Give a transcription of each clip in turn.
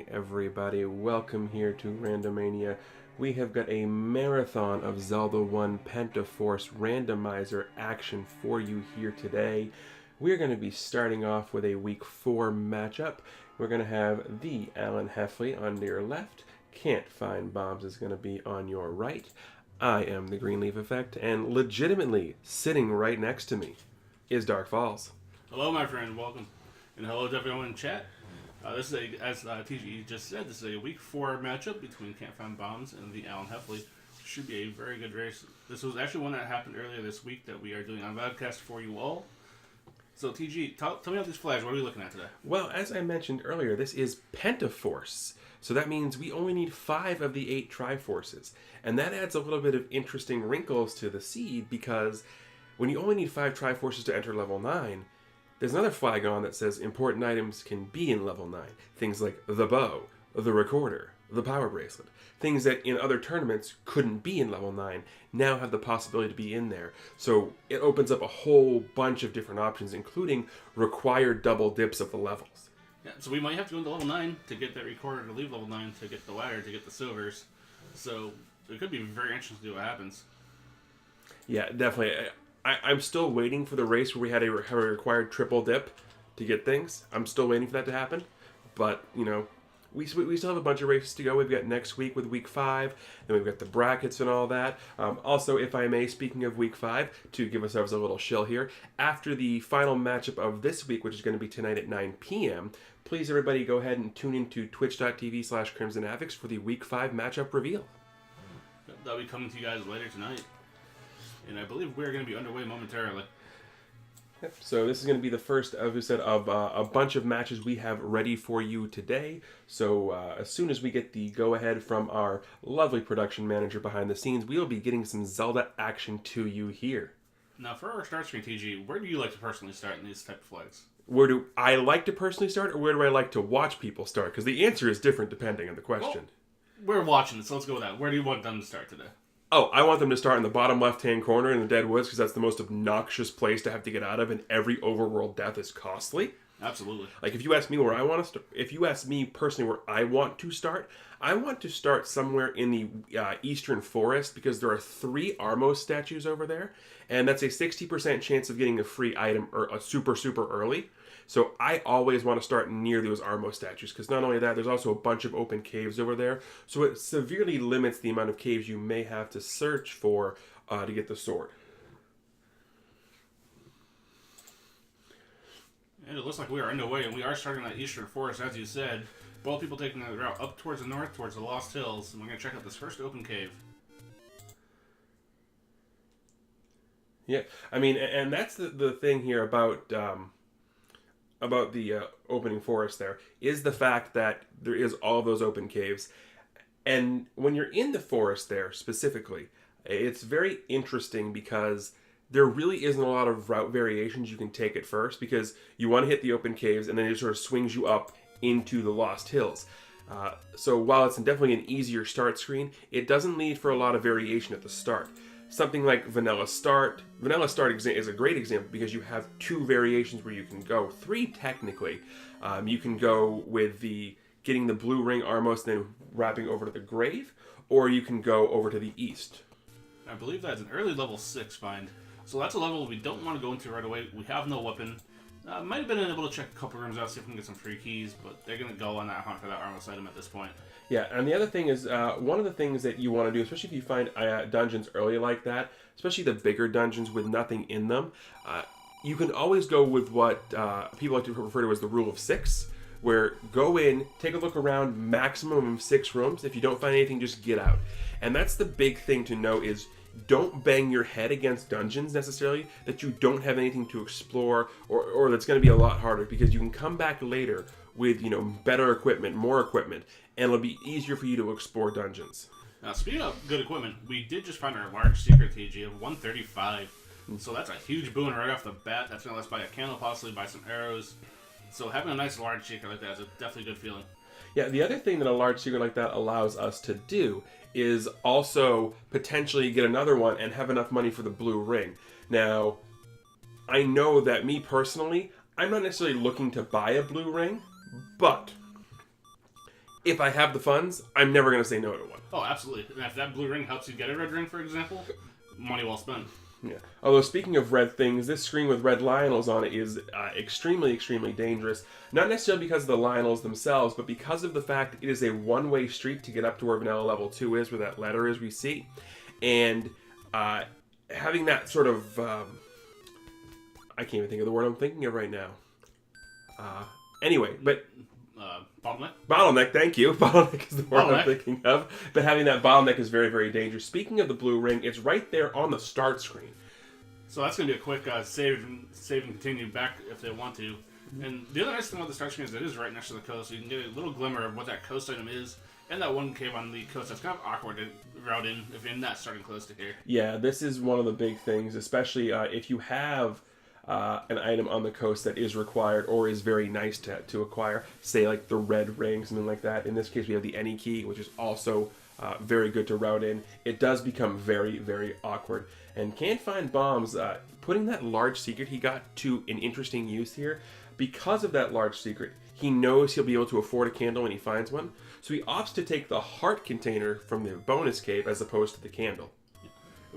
Everybody, welcome here to Randomania. We have got a marathon of Zelda 1 Pentaforce Randomizer action for you here today. We're going to be starting off with a Week 4 matchup. We're going to have TheAlanHeffley on your left. Cantfindbombs is going to be on your right. I am the Greenleaf Effect, and legitimately sitting right next to me is Dark Falls. Hello, my friend. Welcome. And hello to everyone in chat. This is as TG just said, this is a Week 4 matchup between Cantfindbombs and TheAlanHeffley. Should be a very good race. This was actually one that happened earlier this week that we are doing on podcast for you all. So, TG, tell me about these flags. What are we looking at today? Well, as I mentioned earlier, this is Pentaforce. So that means we only need 5 of the 8 Triforces. And that adds a little bit of interesting wrinkles to the seed because when you only need 5 Triforces to enter level 9, there's another flag on that says important items can be in level 9. Things like the bow, the recorder, the power bracelet. Things that in other tournaments couldn't be in level 9 now have the possibility to be in there. So it opens up a whole bunch of different options, including required double dips of the levels. Yeah, so we might have to go into level 9 to get that recorder to leave level 9 to get the ladder to get the silvers. So it could be very interesting to see what happens. Yeah, definitely. I'm still waiting for the race where we had a required triple dip to get things. I'm still waiting for that to happen. But, you know, we still have a bunch of races to go. We've got next week with Week 5. Then we've got the brackets and all that. Also, if I may, speaking of Week 5, to give ourselves a little shill here, after the final matchup of this week, which is going to be tonight at 9 p.m., please, everybody, go ahead and tune into twitch.tv/CrimsonAvix for the Week 5 matchup reveal. That'll be coming to you guys later tonight. And I believe we're going to be underway momentarily. Yep. So this is going to be the first, as we said, of a bunch of matches we have ready for you today. So as soon as we get the go-ahead from our lovely production manager behind the scenes, we'll be getting some Zelda action to you here. Now, for our start screen, TG, where do you like to personally start in these type of flags? Where do I like to personally start, or where do I like to watch people start? Because the answer is different depending on the question. Well, we're watching it, so let's go with that. Where do you want them to start today? Oh, I want them to start in the bottom left-hand corner in the Dead Woods because that's the most obnoxious place to have to get out of, and every overworld death is costly. Absolutely. Like, if you ask me where I want to start, if you ask me personally where I want to start somewhere in the Eastern Forest because there are 3 Armos statues over there, and that's a 60% chance of getting a free item super early. So I always want to start near those Armos statues because not only that, there's also a bunch of open caves over there. So it severely limits the amount of caves you may have to search for to get the sword. And it looks like we are underway, and we are starting that Eastern Forest, as you said. Both people taking the route up towards the north, towards the Lost Hills, and we're going to check out this first open cave. Yeah, I mean, and that's the thing here about the opening forest there, is the fact that there is all those open caves. And when you're in the forest there, specifically, it's very interesting because there really isn't a lot of route variations you can take at first because you want to hit the open caves and then it sort of swings you up into the Lost Hills. So while it's definitely an easier start screen, it doesn't need for a lot of variation at the start. Something like Vanilla Start. Vanilla Start is a great example because you have 2 variations where you can go. 3 technically. You can go with getting the blue ring Armos then wrapping over to the grave, or you can go over to the east. I believe that's an early level 6 find. So that's a level we don't want to go into right away. We have no weapon. Might have been able to check a couple rooms out, see if we can get some free keys, but they're going to go on that hunt for that Armos item at this point. Yeah, and the other thing is, one of the things that you want to do, especially if you find dungeons early like that, especially the bigger dungeons with nothing in them, you can always go with what people like to refer to as the rule of 6, where go in, take a look around, maximum of 6 rooms. If you don't find anything, just get out. And that's the big thing to know is don't bang your head against dungeons necessarily that you don't have anything to explore or that's going to be a lot harder because you can come back later with, you know, better equipment, more equipment, and it'll be easier for you to explore dungeons. Now, speaking of good equipment, we did just find our large secret TG of 135. So that's a huge boon right off the bat. That's going to let us buy a candle, possibly buy some arrows. So having a nice large secret like that is a definitely good feeling. Yeah, the other thing that a large secret like that allows us to do is also potentially get another one and have enough money for the blue ring. Now, I know that me personally, I'm not necessarily looking to buy a blue ring, but if I have the funds, I'm never going to say no to one. Oh, absolutely. And if that blue ring helps you get a red ring, for example, money well spent. Yeah. Although, speaking of red things, this screen with red Lionels on it is extremely, extremely dangerous. Not necessarily because of the Lionels themselves, but because of the fact it is a one-way street to get up to where Vanilla Level 2 is, where that letter is we see. And having that sort of... I can't even think of the word I'm thinking of right now. Anyway, but... Bottleneck? Bottleneck, thank you. Bottleneck is the word I'm thinking of. But having that bottleneck is very, very dangerous. Speaking of the blue ring, it's right there on the start screen. So that's going to be a quick save and continue back if they want to. And the other nice thing about the start screen is it is right next to the coast, so you can get a little glimmer of what that coast item is. And that one cave on the coast that's kind of awkward to route in if you're not starting close to here. Yeah, this is one of the big things, especially if you have... an item on the coast that is required or is very nice to acquire, say like the red ring, something like that. In this case, we have the any key, which is also very good to route in. It does become very, very awkward. And Cantfindbombs, putting that large secret he got to an interesting use here. Because of that large secret, he knows he'll be able to afford a candle when he finds one. So he opts to take the heart container from the bonus cave as opposed to the candle.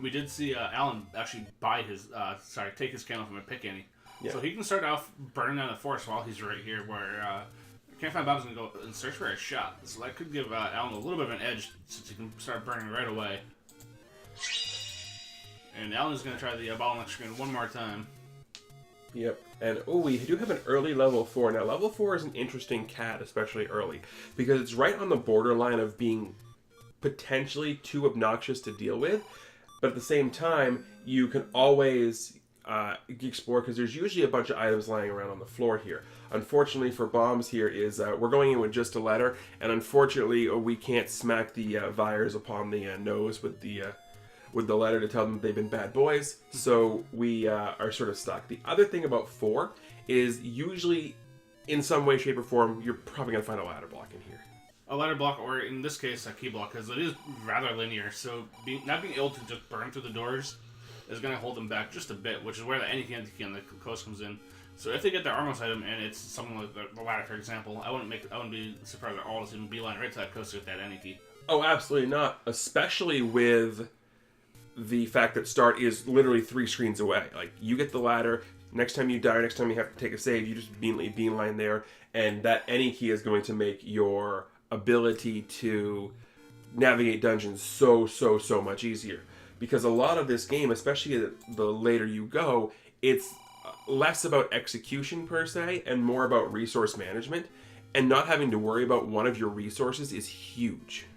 We did see Alan actually take his candle from a pick any. Yeah. So he can start off burning down the forest while he's right here, where Cantfindbombs going to go and search for a shot. So that could give Alan a little bit of an edge since he can start burning right away. And Alan is going to try the bottleneck screen one more time. Yep. And, we do have an early level 4. Now, level 4 is an interesting cat, especially early, because it's right on the borderline of being potentially too obnoxious to deal with. But at the same time, you can always explore, because there's usually a bunch of items lying around on the floor here. Unfortunately for Bombs here is we're going in with just a letter, and unfortunately we can't smack the Vyres upon the nose with the letter to tell them they've been bad boys, so we are sort of stuck. The other thing about 4 is usually, in some way, shape, or form, you're probably going to find a ladder block in here. A ladder block, or in this case, a key block, because it is rather linear. So not being able to just burn through the doors is going to hold them back just a bit, which is where the any key on the coast comes in. So if they get their armor item and it's something like the ladder, for example, I wouldn't be surprised at all to even beeline right to that coast with that any key. Oh, absolutely not. Especially with the fact that start is literally 3 screens away. Like, you get the ladder. Next time you die, next time you have to take a save, you just beeline there, and that any key is going to make your ability to navigate dungeons so much easier, because a lot of this game, especially the later you go, it's less about execution per se and more about resource management, and not having to worry about one of your resources is huge.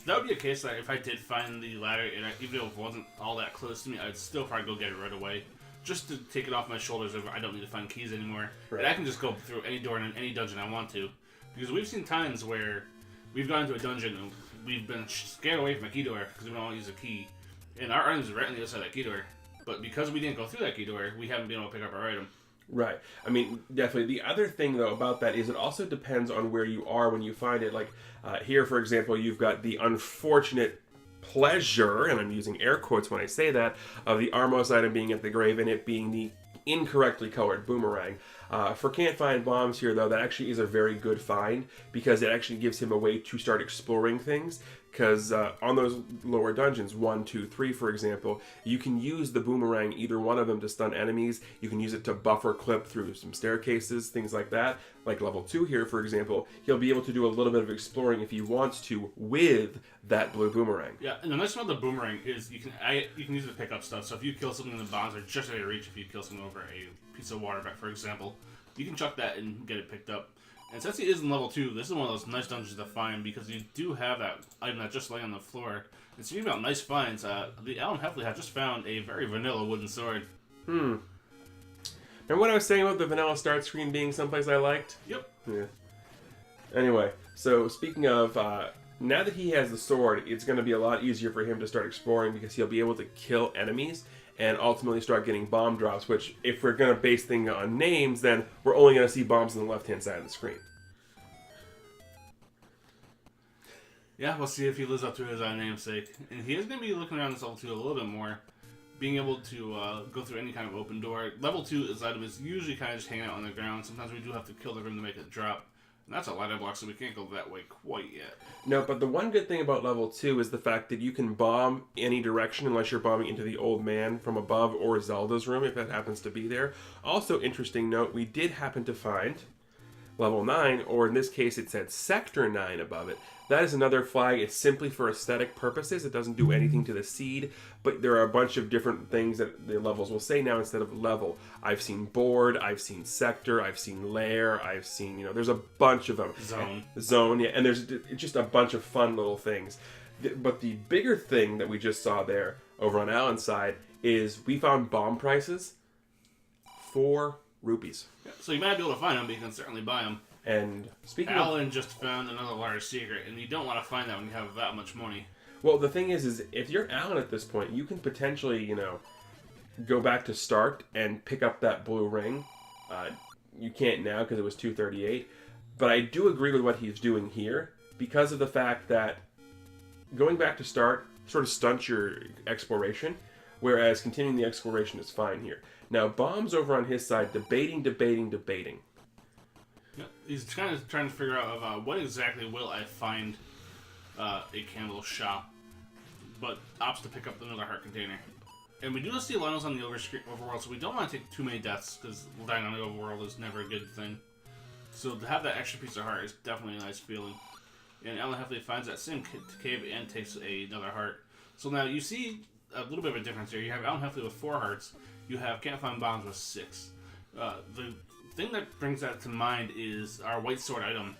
That would be a case that if I did find the ladder, and even though it wasn't all that close to me, I'd still probably go get it right away, just to take it off my shoulders if I don't need to find keys anymore. Right. And I can just go through any door in any dungeon I want to. Because we've seen times where we've gone into a dungeon and we've been scared away from a key door because we don't want to use a key. And our items are right on the other side of that key door. But because we didn't go through that key door, we haven't been able to pick up our item. Right. I mean, definitely. The other thing, though, about that is it also depends on where you are when you find it. Like, here, for example, you've got the unfortunate pleasure, and I'm using air quotes when I say that, of the Armos item being at the grave and it being the incorrectly colored boomerang. For Cantfindbombs here, though, that actually is a very good find, because it actually gives him a way to start exploring things. Because on those lower dungeons, 1, 2, 3, for example, you can use the boomerang, either one of them, to stun enemies. You can use it to buffer clip through some staircases, things like that. Like level 2 here, for example, he'll be able to do a little bit of exploring if he wants to with that blue boomerang. Yeah, and the nice thing about the boomerang is you can use it to pick up stuff. So if you kill something, the bombs are just out of reach. If you kill something over a piece of water, for example, you can chuck that and get it picked up. And since he is in level 2, this is one of those nice dungeons to find, because you do have that item that's just laying on the floor. And speaking about nice finds, TheAlanHeffley has just found a very vanilla wooden sword. Remember what I was saying about the vanilla start screen being someplace I liked? Yep. Yeah. Anyway, so speaking of, now that he has the sword, it's going to be a lot easier for him to start exploring, because he'll be able to kill enemies and ultimately start getting bomb drops, which, if we're going to base things on names, then we're only going to see bombs on the left-hand side of the screen. Yeah, we'll see if he lives up to his namesake. And he is going to be looking around this level 2 a little bit more, being able to go through any kind of open door. Level 2, his item is usually kind of just hanging out on the ground. Sometimes we do have to kill the room to make it drop. And that's a ladder block, so we can't go that way quite yet. No, but the one good thing about level 2 is the fact that you can bomb any direction unless you're bombing into the old man from above or Zelda's room, if that happens to be there. Also, interesting note, we did happen to find level 9, or in this case it said Sector 9 above it. That is another flag. It's simply for aesthetic purposes. It doesn't do anything to the seed, but there are a bunch of different things that the levels will say now instead of level. I've seen board, I've seen sector, I've seen lair, I've seen, there's a bunch of them. Zone, yeah, and there's just a bunch of fun little things. But the bigger thing that we just saw there over on Alan's side is we found bomb prices, 4 rupees. Yeah, so you might be able to find them, but you can certainly buy them. And speaking Alan just found another large secret, and you don't want to find that when you have that much money. Well, the thing is if you're Alan at this point, you can potentially, go back to start and pick up that blue ring. You can't now because it was 238. But I do agree with what he's doing here because of the fact that going back to start sort of stunts your exploration, whereas continuing the exploration is fine here. Now, Bomb's over on his side, debating. Yeah, he's kind of trying to figure out what exactly will I find a candle shop, but opts to pick up another heart container. And we do see Lionel's on the overworld, so we don't want to take too many deaths, because dying on the overworld is never a good thing. So to have that extra piece of heart is definitely a nice feeling. And TheAlanHeffley finds that same cave and takes another heart. So now you see a little bit of a difference here. You have TheAlanHeffley with 4 hearts. You have Cantfindbombs with 6. The thing that brings that to mind is our white sword item.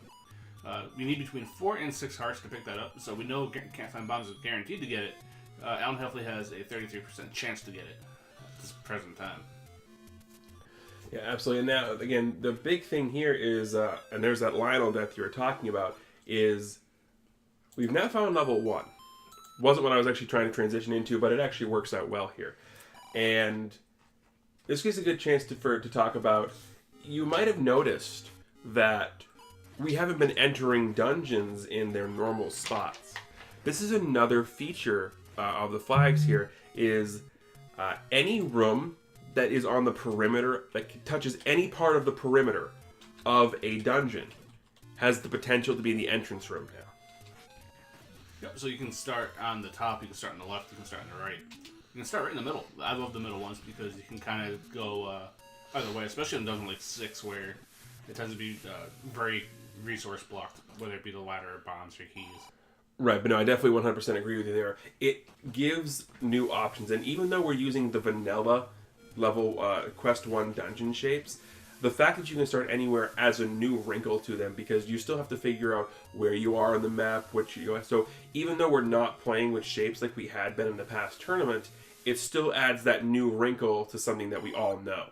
We need between 4 and 6 hearts to pick that up, so we know Cantfindbombs is guaranteed to get it. TheAlanHeffley has a 33% chance to get it at this present time. Yeah, absolutely. And now, again, the big thing here is, and there's that Lionel death you were talking about, is we've now found level 1. Wasn't what I was actually trying to transition into, but it actually works out well here. And this gives a good chance to talk about, you might have noticed that we haven't been entering dungeons in their normal spots. This is another feature of the flags here, is any room that is on the perimeter, that touches any part of the perimeter of a dungeon, has the potential to be the entrance room now. Yep, so you can start on the top, you can start on the left, you can start on the right. You can start right in the middle. I love the middle ones because you can kind of go either way, especially in dungeon like 6 where it tends to be very resource blocked, whether it be the ladder or bombs or keys. Right, but no, I definitely 100% agree with you there. It gives new options, and even though we're using the vanilla level Quest 1 dungeon shapes, the fact that you can start anywhere adds a new wrinkle to them because you still have to figure out where you are on the map, so even though we're not playing with shapes like we had been in the past tournament, it still adds that new wrinkle to something that we all know.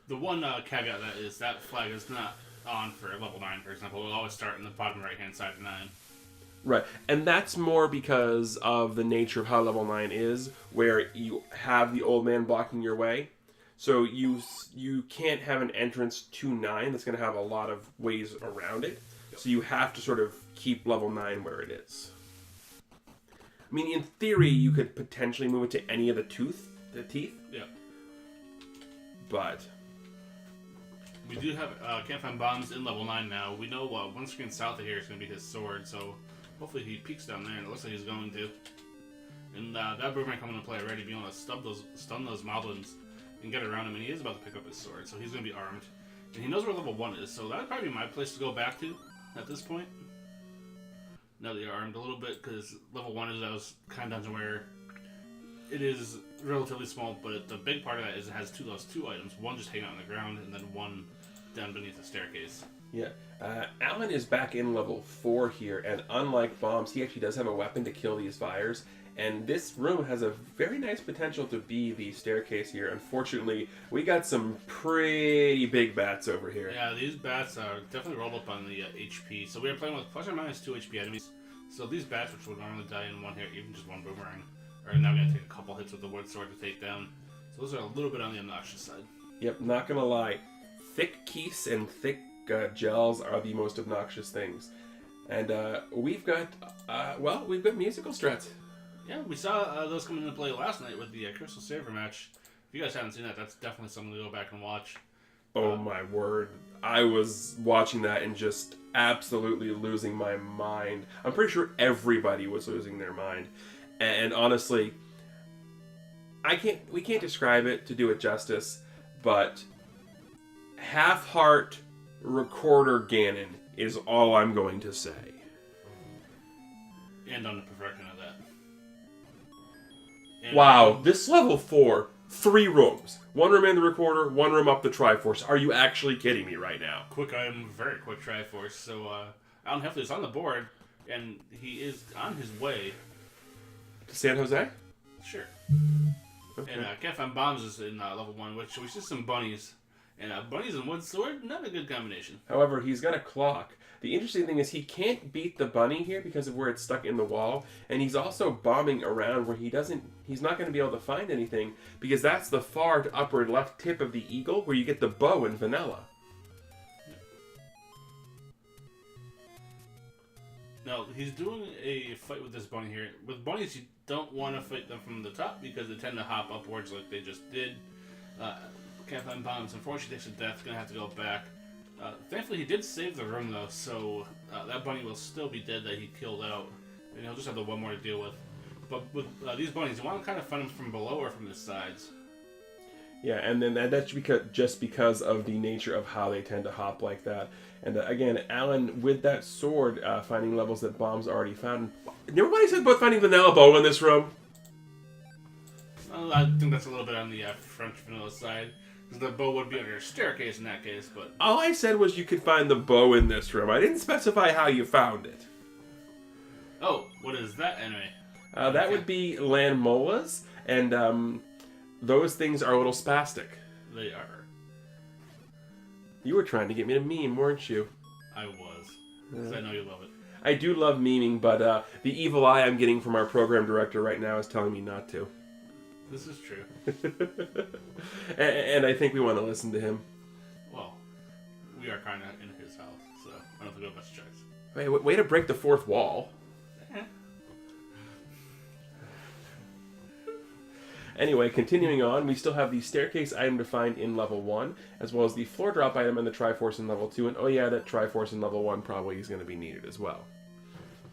The one caveat that flag is not on for level 9, for example. We'll always start in the bottom right-hand side of 9. Right, and that's more because of the nature of how level 9 is, where you have the old man blocking your way. So you can't have an entrance to 9 that's going to have a lot of ways around it. So you have to sort of keep level 9 where it is. I mean, in theory, you could potentially move it to any of the teeth. Yeah. But we do have Cantfindbombs in level 9 now. We know one screen south of here is going to be his sword, so hopefully he peeks down there, and it looks like he's going to. And that boomerang coming into play already, being able to stun those moblins and get around him, and he is about to pick up his sword, so he's going to be armed. And he knows where level 1 is, so that would probably be my place to go back to at this point. Now that you're armed a little bit, because level 1 is those kind of dungeon where it is relatively small, but the big part of that is it has those two items. One just hanging out on the ground, and then one down beneath the staircase. Yeah. Alan is back in level 4 here, and unlike Bombs, he actually does have a weapon to kill these fires. And this room has a very nice potential to be the staircase here. Unfortunately, we got some pretty big bats over here. Yeah, these bats are definitely rolled up on the HP. So we are playing with plus or minus 2 HP enemies. So these bats, which would normally die in one hit, even just one boomerang, are now going to take a couple hits with the wood sword to take down. So those are a little bit on the obnoxious side. Yep, not going to lie. Thick keefs and thick gels are the most obnoxious things. And we've got musical struts. Yeah, we saw those come into play last night with the Crystal Saver match. If you guys haven't seen that, that's definitely something to go back and watch. Oh my word. I was watching that and just absolutely losing my mind. I'm pretty sure everybody was losing their mind. And honestly, we can't describe it to do it justice, but half-heart recorder Ganon is all I'm going to say. And on the perfection of that. And Wow, this level 4, 3 rooms. 1 room in the recorder, 1 room up the Triforce. Are you actually kidding me right now? Quick item, very quick Triforce. So, TheAlanHeffley is on the board, and he is on his way. To San Jose? Sure. Okay. And Cantfindbombs is in level 1, which we see some bunnies. And bunnies and wood sword, not a good combination. However, he's got a clock. The interesting thing is he can't beat the bunny here because of where it's stuck in the wall, and he's also bombing around where he's not going to be able to find anything because that's the far to upward left tip of the eagle where you get the bow in vanilla. Now, he's doing a fight with this bunny here. With bunnies, you don't want to fight them from the top because they tend to hop upwards like they just did. Cantfindbombs, unfortunately, takes a death, going to have to go back. Thankfully, he did save the room, though, so that bunny will still be dead that he killed out. And he'll just have the one more to deal with. But with these bunnies, you want to kind of find them from below or from the sides. Yeah, and then that's because of the nature of how they tend to hop like that. And again, Alan, with that sword, finding levels that Bombs already found. Everybody said about finding vanilla bow in this room. Well, I think that's a little bit on the French vanilla side. Because the bow would be under a staircase in that case, but... All I said was you could find the bow in this room. I didn't specify how you found it. Oh, what is that anyway? That would be landmolas, and those things are a little spastic. They are. You were trying to get me to meme, weren't you? I was. Because I know you love it. I do love memeing, but the evil eye I'm getting from our program director right now is telling me not to. This is true. And I think we want to listen to him. Well, we are kind of in his house, so I don't think we have much choice. Way to break the fourth wall. Anyway, continuing on, we still have the staircase item to find in level 1, as well as the floor drop item and the Triforce in level 2, and oh yeah, that Triforce in level 1 probably is going to be needed as well.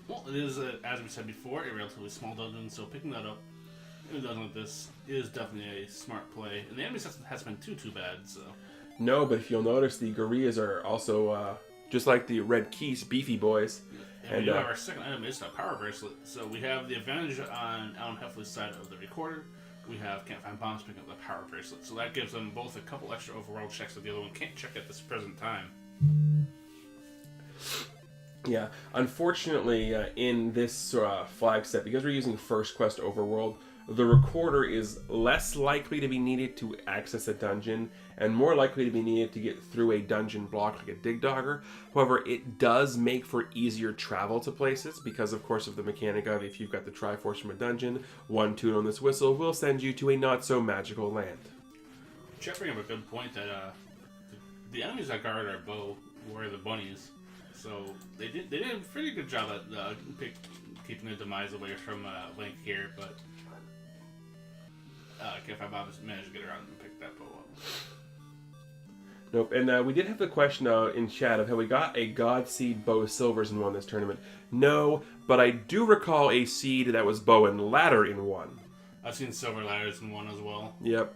Well, it is, as we said before, a relatively small dungeon, so picking that up in a dungeon like this is definitely a smart play. And the enemy system hasn't been too bad, so... No, but if you'll notice, the gorillas are also, just like the Red Keys, beefy boys. And we do have our second item, is a power bracelet. So we have the advantage on TheAlanHeffley's side of the recorder. We have Cantfindbombs picking up the power bracelet. So that gives them both a couple extra overworld checks that the other one can't check at this present time. Yeah, unfortunately, in this flag set, because we're using First Quest Overworld, the recorder is less likely to be needed to access a dungeon, and more likely to be needed to get through a dungeon block like a Dig Dogger. However, it does make for easier travel to places, because of course of the mechanic of if you've got the Triforce from a dungeon, one tune on this whistle will send you to a not-so-magical land. Chet bring up a good point that the enemies that guard our bow were the bunnies. So they did a pretty good job at keeping the demise away from Link here, but Cantfindbombs managed to get around and pick that bow up. Nope, and we did have the question in chat of how we got a God Seed Bow Silvers and won this tournament. No, but I do recall a seed that was Bow and Ladder in one. I've seen Silver Ladders in one as well. Yep.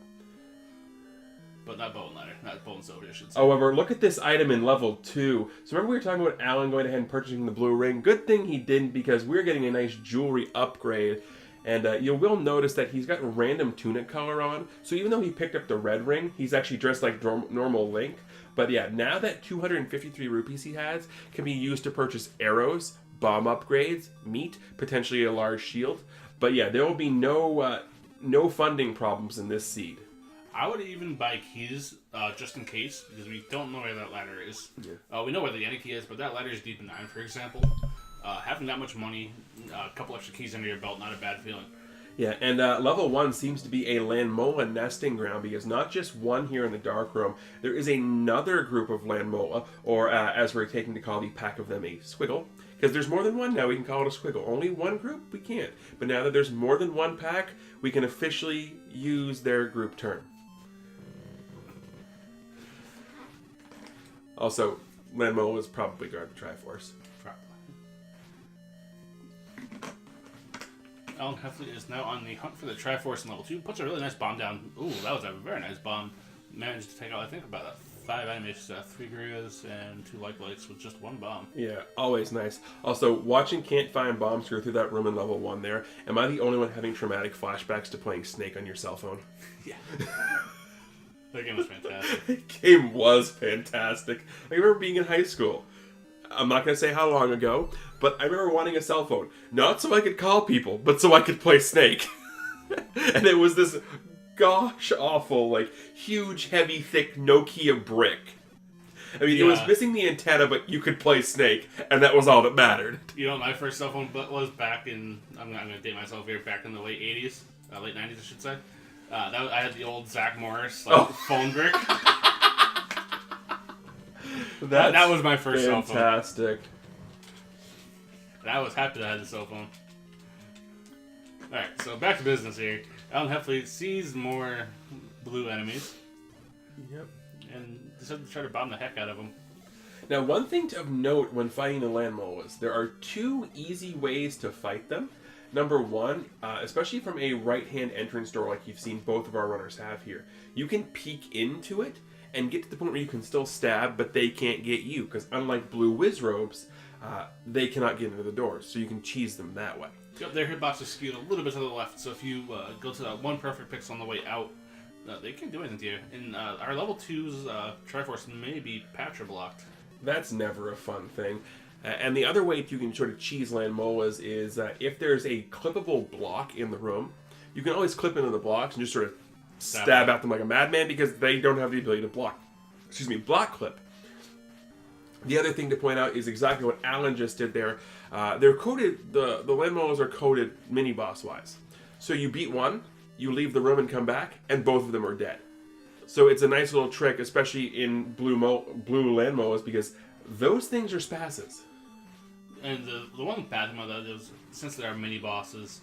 But not Bow and Ladder, not Bow and Silver, I should say. However, look at this item in level 2. So remember we were talking about Alan going ahead and purchasing the blue ring? Good thing he didn't, because we're getting a nice jewelry upgrade. And you will notice that he's got random tunic color on. So even though he picked up the red ring, he's actually dressed like normal Link. But yeah, now that 253 rupees he has can be used to purchase arrows, bomb upgrades, meat, potentially a large shield. But yeah, there will be no funding problems in this seed. I would even buy keys just in case, because we don't know where that ladder is. Yeah. We know where the Yeti key is, but that ladder is deep in 9, for example. Having that much money, a couple extra keys under your belt, not a bad feeling. Yeah, and level 1 seems to be a Landmola nesting ground, because not just one here in the Dark Room, there is another group of Landmola, or as we're taking to call the pack of them, a squiggle. Because there's more than one now, we can call it a squiggle. Only one group, we can't. But now that there's more than one pack, we can officially use their group term. Also, Landmo was probably guard the Triforce. TheAlanHeffley is now on the hunt for the Triforce in level 2. Puts a really nice bomb down. Ooh, that was a very nice bomb. Managed to take out, I think, about 5 enemies, 3 Gurigas and 2 Light-Lights with just 1 bomb. Yeah, always nice. Also, watching Cantfindbombs go through that room in level 1 there, am I the only one having traumatic flashbacks to playing Snake on your cell phone? Yeah. That game was fantastic. The game was fantastic. I remember being in high school. I'm not going to say how long ago, but I remember wanting a cell phone. Not so I could call people, but so I could play Snake. And it was this gosh awful, like, huge, heavy, thick Nokia brick. I mean, It was missing the antenna, but you could play Snake, and that was all that mattered. You know what my first cell phone was back in, I'm going to date myself here, back in the late 80s, late 90s I should say. I had the old Zach Morris phone brick. That was my first cell phone. Fantastic. And I was happy that I had the cell phone. Alright, so back to business here. TheAlanHeffley sees more blue enemies. Yep. And decided to try to bomb the heck out of them. Now, one thing of note when fighting the Landmo is there are 2 easy ways to fight them. Number 1, especially from a right-hand entrance door like you've seen both of our runners have here, you can peek into it and get to the point where you can still stab, but they can't get you, because unlike blue Wizrobes, they cannot get into the doors, so you can cheese them that way. Yep, their hitbox is skewed a little bit to the left, so if you go to that 1 perfect pixel on the way out, they can't do anything to you. And our level 2's Triforce may be patcher blocked. That's never a fun thing. And the other way you can sort of cheese Landmoas is if there's a clippable block in the room, you can always clip into the blocks and just sort of stab at them like a madman because they don't have the ability to block clip. The other thing to point out is exactly what Alan just did there. They're coded, the Landmoas are coded mini-boss wise. So you beat one, you leave the room and come back, and both of them are dead. So it's a nice little trick, especially in blue Landmoas, because those things are spasses. And the one bad thing about that is, since they are mini-bosses,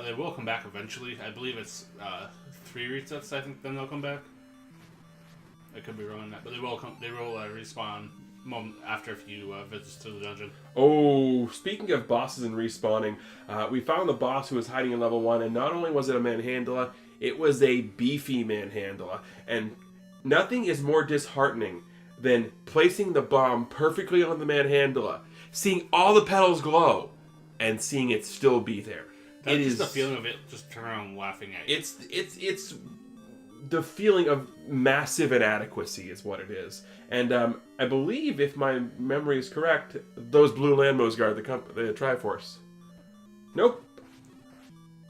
they will come back eventually. I believe it's 3 resets, I think, then they'll come back. I could be wrong on that, but they will respawn moment after a few visits to the dungeon. Oh, speaking of bosses and respawning, we found the boss who was hiding in level 1, and not only was it a manhandla, it was a beefy manhandla. And nothing is more disheartening than placing the bomb perfectly on the manhandla, seeing all the petals glow, and seeing it still be there. That's just the feeling of it just turn around laughing at you. It's the feeling of massive inadequacy is what it is. And I believe, if my memory is correct, those blue Landmos guard the Triforce. Nope.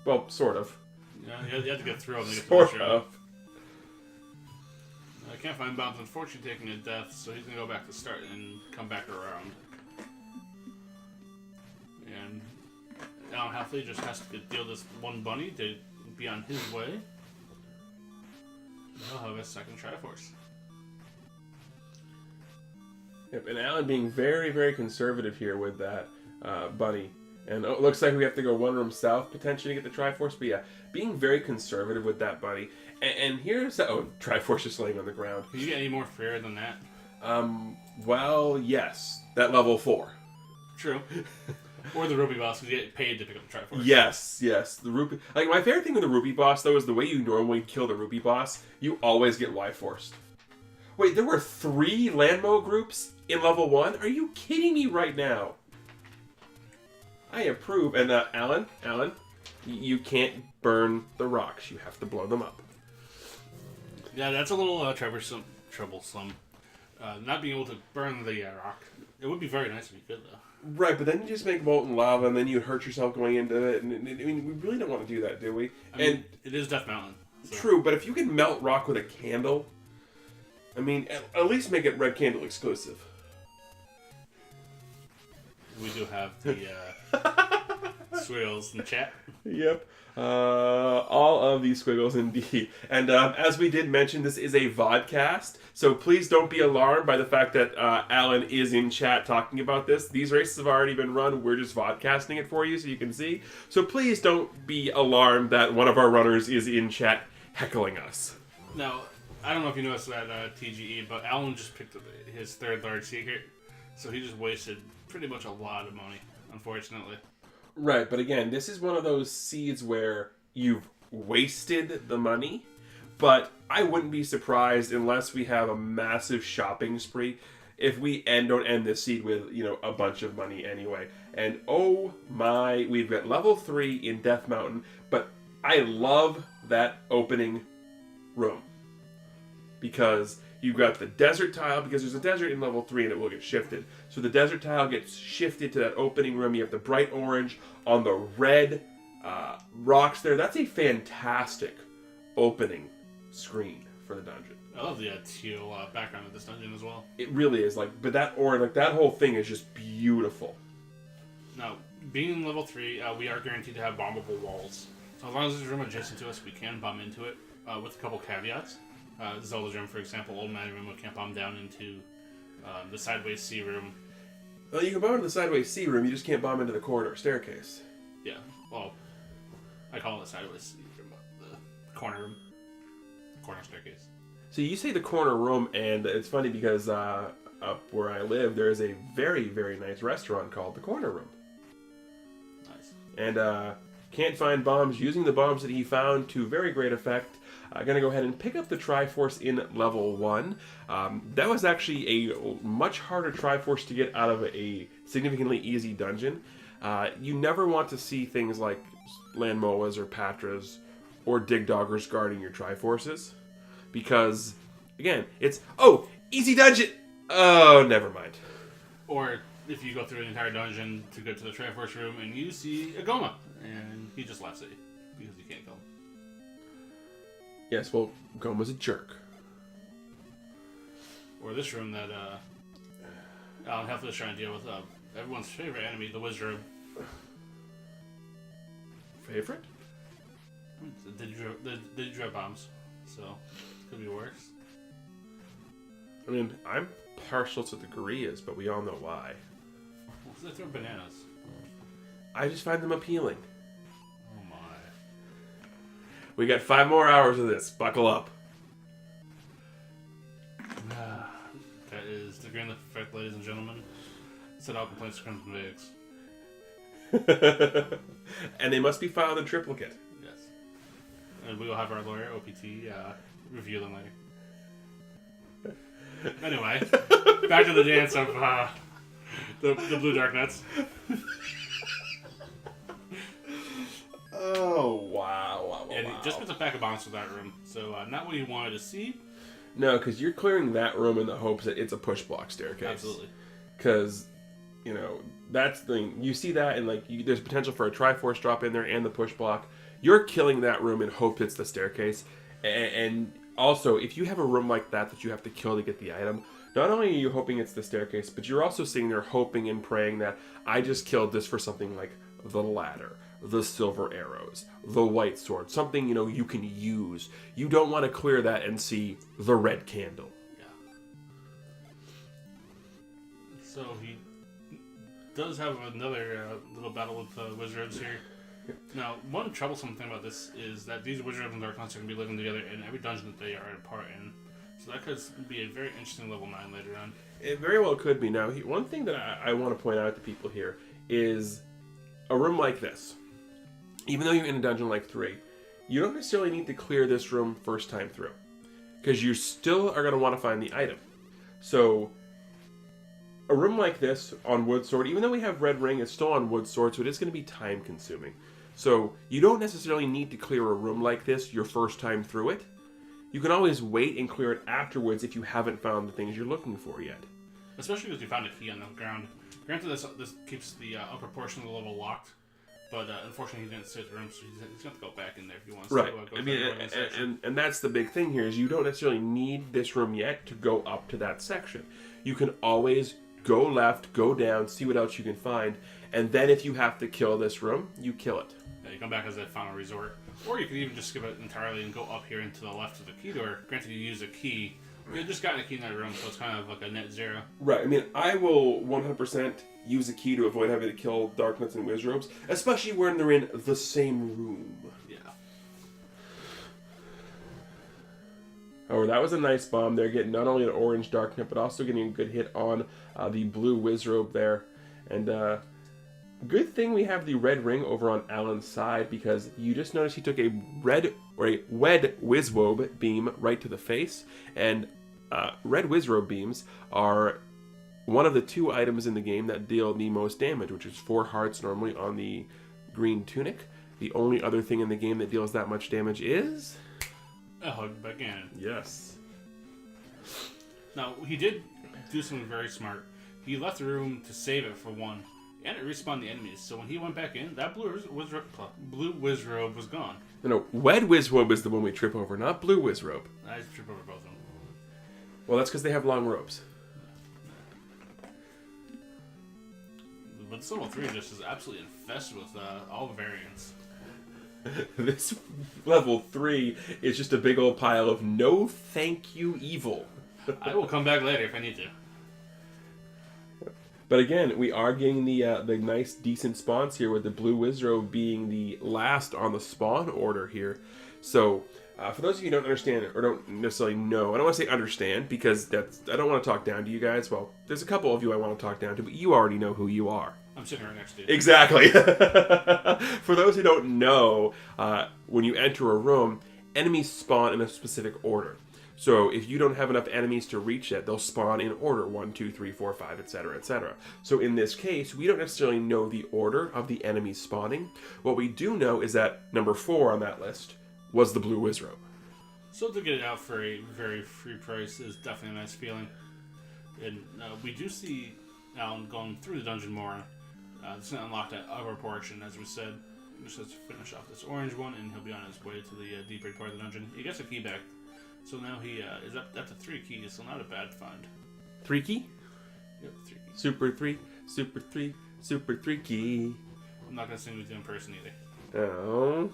Well, sort of. Yeah, you have to get through them to get Sort to the of. Cantfindbombs, unfortunately, taking a death, so he's going to go back to start and come back around. And TheAlanHeffley just has to deal this one bunny to be on his way. He'll have a second Triforce. Yep, and Alan being very, very conservative here with that bunny. And it looks like we have to go 1 room south potentially to get the Triforce. But yeah, being very conservative with that bunny. And here's... Oh, Triforce is laying on the ground. Can you get any more fair than that? Well, yes. That level 4. True. Or the Rupee boss, because you get paid to pick up the Triforce. Yes. The Rupee... Like, my favorite thing with the Rupee boss, though, is the way you normally kill the Rupee boss, you always get Y-forced. Wait, there were 3 Landmo groups in level 1? Are you kidding me right now? I approve. And, Alan, you can't burn the rocks. You have to blow them up. Yeah, that's a little troublesome. Not being able to burn the rock. It would be very nice if you could, though. Right, but then you just make molten lava, and then you hurt yourself going into it. And I mean, we really don't want to do that, do we? I mean, it is Death Mountain. So. True, but if you can melt rock with a candle, I mean, at least make it Red Candle exclusive. We do have the swirls in chat. Yep. All of these squiggles indeed. And as we did mention, this is a vodcast, so please don't be alarmed by the fact that Alan is in chat talking about this. These races have already been run. We're just vodcasting it for you so you can see. So please don't be alarmed that one of our runners is in chat heckling us. Now, I don't know if you noticed that TGE, but Alan just picked up his third large secret, so he just wasted pretty much a lot of money, unfortunately. Right, but again, this is one of those seeds where you've wasted the money, but I wouldn't be surprised unless we have a massive shopping spree if we don't end this seed with, a bunch of money anyway. And oh my, we've got level 3 in Death Mountain, but I love that opening room. Because you've got the desert tile, because there's a desert in level 3 and it will get shifted. So the desert tile gets shifted to that opening room. You have the bright orange on the red rocks there. That's a fantastic opening screen for the dungeon. I love the teal background of this dungeon as well. It really is, but that orange, that whole thing is just beautiful. Now, being level 3, we are guaranteed to have bombable walls. So as long as there's room adjacent to us, we can bomb into it, with a couple caveats. Zelda's room, for example, Old Man room, we can't bomb down into the sideways C room. Well, you can bomb into the sideways C room, you just can't bomb into the corridor staircase. Yeah, well, I call it the sideways C room, the corner room. Corner staircase. So you say the corner room, and it's funny because up where I live, there is a very, very nice restaurant called the Corner Room. Nice. And Cantfindbombs, using the bombs that he found to very great effect, going to go ahead and pick up the Triforce in level 1. That was actually a much harder Triforce to get out of a significantly easy dungeon. You never want to see things like Landmoas or Patras or Digdoggers guarding your Triforces. Because, again, it's, easy dungeon! Oh, never mind. Or if you go through an entire dungeon to go to the Triforce room and you see a Goma, and he just laughs at you because you can't kill him. Yes, well, Goma's a jerk. Or this room that TheAlanHeffley is trying to deal with everyone's favorite enemy, the Wizard. Favorite? The Digidra bombs, so could be worse. I mean, I'm partial to the Gurias, but we all know why. Well, they throw bananas. I just find them appealing. Oh my. We got 5 more hours of this. Buckle up. That is the grand effect, ladies and gentlemen. Set out complaints to Crimson Vigs. And they must be filed in triplicate. Yes. And we will have our lawyer, OPT, review them later. Anyway, back to the dance of the Blue Dark Nuts. Oh, wow. And he just puts a pack of bombs to that room. So, not what you wanted to see. No, because you're clearing that room in the hopes that it's a push block staircase. Absolutely. Because, that's the thing. You see that, and there's potential for a Triforce drop in there and the push block. You're killing that room in hope it's the staircase. And also, if you have a room like that you have to kill to get the item, not only are you hoping it's the staircase, but you're also sitting there hoping and praying that I just killed this for something like the ladder, the silver arrows, the white sword, something, you can use. You don't want to clear that and see the red candle. Yeah. So he does have another little battle with wizards here. Now, one troublesome thing about this is that these wizards and Dark Knights are going to be living together in every dungeon that they are a part in. So that could be a very interesting level 9 later on. It very well could be. Now, one thing that I want to point out to people here is a room like this. Even though you're in a dungeon like 3, you don't necessarily need to clear this room first time through. Because you still are going to want to find the item. So, a room like this on Wood Sword, even though we have Red Ring, it's still on Wood Sword, so it is going to be time consuming. So, you don't necessarily need to clear a room like this your first time through it. You can always wait and clear it afterwards if you haven't found the things you're looking for yet. Especially because you found a key on the ground. Granted, this keeps the upper portion of the level locked, but unfortunately he didn't save the room, so he's going to have to go back in there if he wants right. to go and that's the big thing here, is you don't necessarily need this room yet to go up to that section. You can always go left, go down, see what else you can find, and then if you have to kill this room, you kill it. Yeah, you come back as a final resort. Or you could even just skip it entirely and go up here into the left of the key door. Granted, you use a key. You just got a key in that room, so it's kind of like a net zero. Right. I mean, I will 100% use a key to avoid having to kill Dark Knights and Wizrobes, especially when they're in the same room. Yeah. Oh, that was a nice bomb there, getting not only an orange Darkness, but also getting a good hit on the blue Wizrobe there. And good thing we have the red ring over on Alan's side, because you just noticed he took a red or a wed Wizrobe beam right to the face. And red Wizrobe beams are one of the 2 items in the game that deal the most damage, which is 4 hearts normally on the green tunic. The only other thing in the game that deals that much damage is... a hug by Ganon. Yes. Now, he did do something very smart. He left the room to save it for one, and it respawned the enemies. So when he went back in, that blue Wizrobe was gone. No, wed Wizrobe is the one we trip over, not blue Wizrobe. I just trip over both of them. Well, that's because they have long robes. But this level 3 just is absolutely infested with all the variants. This level 3 is just a big old pile of no thank you evil. I will come back later if I need to. But again, we are getting the nice decent spawns here, with the blue Wizrobe being the last on the spawn order here. So for those of you who don't understand or don't necessarily know, I don't want to say understand, because I don't want to talk down to you guys. Well, there's a couple of you I want to talk down to, but you already know who you are. I'm sitting right next to you. Exactly. For those who don't know, when you enter a room, enemies spawn in a specific order. So if you don't have enough enemies to reach it, they'll spawn in order 1, 2, 3, 4, 5, etc., etc. So in this case, we don't necessarily know the order of the enemies spawning. What we do know is that number 4 on that list was the blue Wizrobe. So to get it out for a very free price is definitely a nice feeling. And we do see Alan going through the dungeon more. It's going to unlock that upper portion, as we said. He just has to finish off this orange one, and he'll be on his way to the deeper part of the dungeon. He gets a key back. So now he is up to 3 keys, so not a bad find. 3 key? Yep, 3 keys. Super 3, super 3, super 3 key. I'm not going to sing with you in person either. Oh.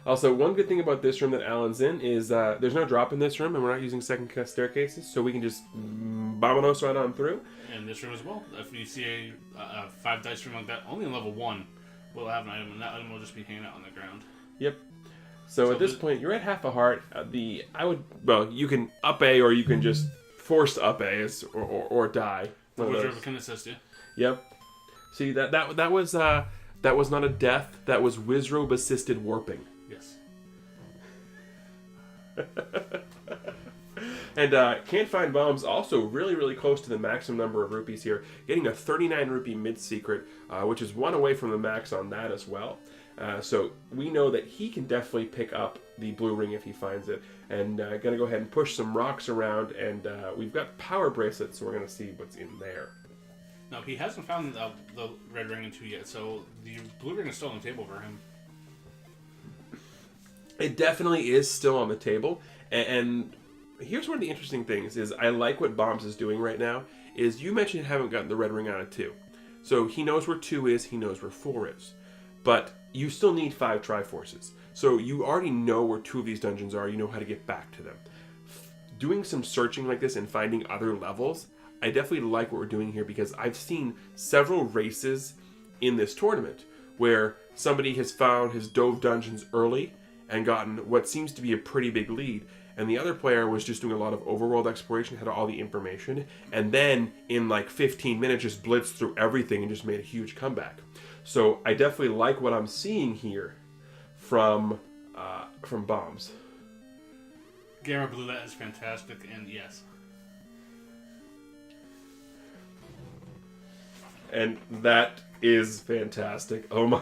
Also, one good thing about this room that Alan's in is there's no drop in this room, and we're not using second staircases, so we can just vamonos right on through. And this room as well. If you see a 5 dice room like that, only in level 1 will have an item, and that item will just be hanging out on the ground. Yep. So at this point, you're at half a heart. You can up A, or you can just force up A or die. Wizrobe can assist you. Yep. See, that was not a death. That was Wizrobe assisted warping. Yes. And Cantfindbombs also really, really close to the maximum number of rupees here, getting a 39 rupee mid-secret, which is 1 away from the max on that as well. So we know that he can definitely pick up the blue ring if he finds it. And going to go ahead and push some rocks around, and we've got power bracelets, so we're going to see what's in there. No, he hasn't found the red ring in 2 yet, so the blue ring is still on the table for him. It definitely is still on the table, and here's one of the interesting things is I like what Bombs is doing right now, is you mentioned you haven't gotten the red ring out of 2. So he knows where 2 is, he knows where 4 is. But you still need 5 Triforces. So you already know where 2 of these dungeons are, you know how to get back to them. Doing some searching like this and finding other levels, I definitely like what we're doing here, because I've seen several races in this tournament where somebody has dove dungeons early and gotten what seems to be a pretty big lead, and the other player was just doing a lot of overworld exploration, had all the information, and then in like 15 minutes just blitzed through everything and just made a huge comeback. So I definitely like what I'm seeing here from Bombs. Gamma Blue, that is fantastic, and yes. And that is fantastic. Oh my.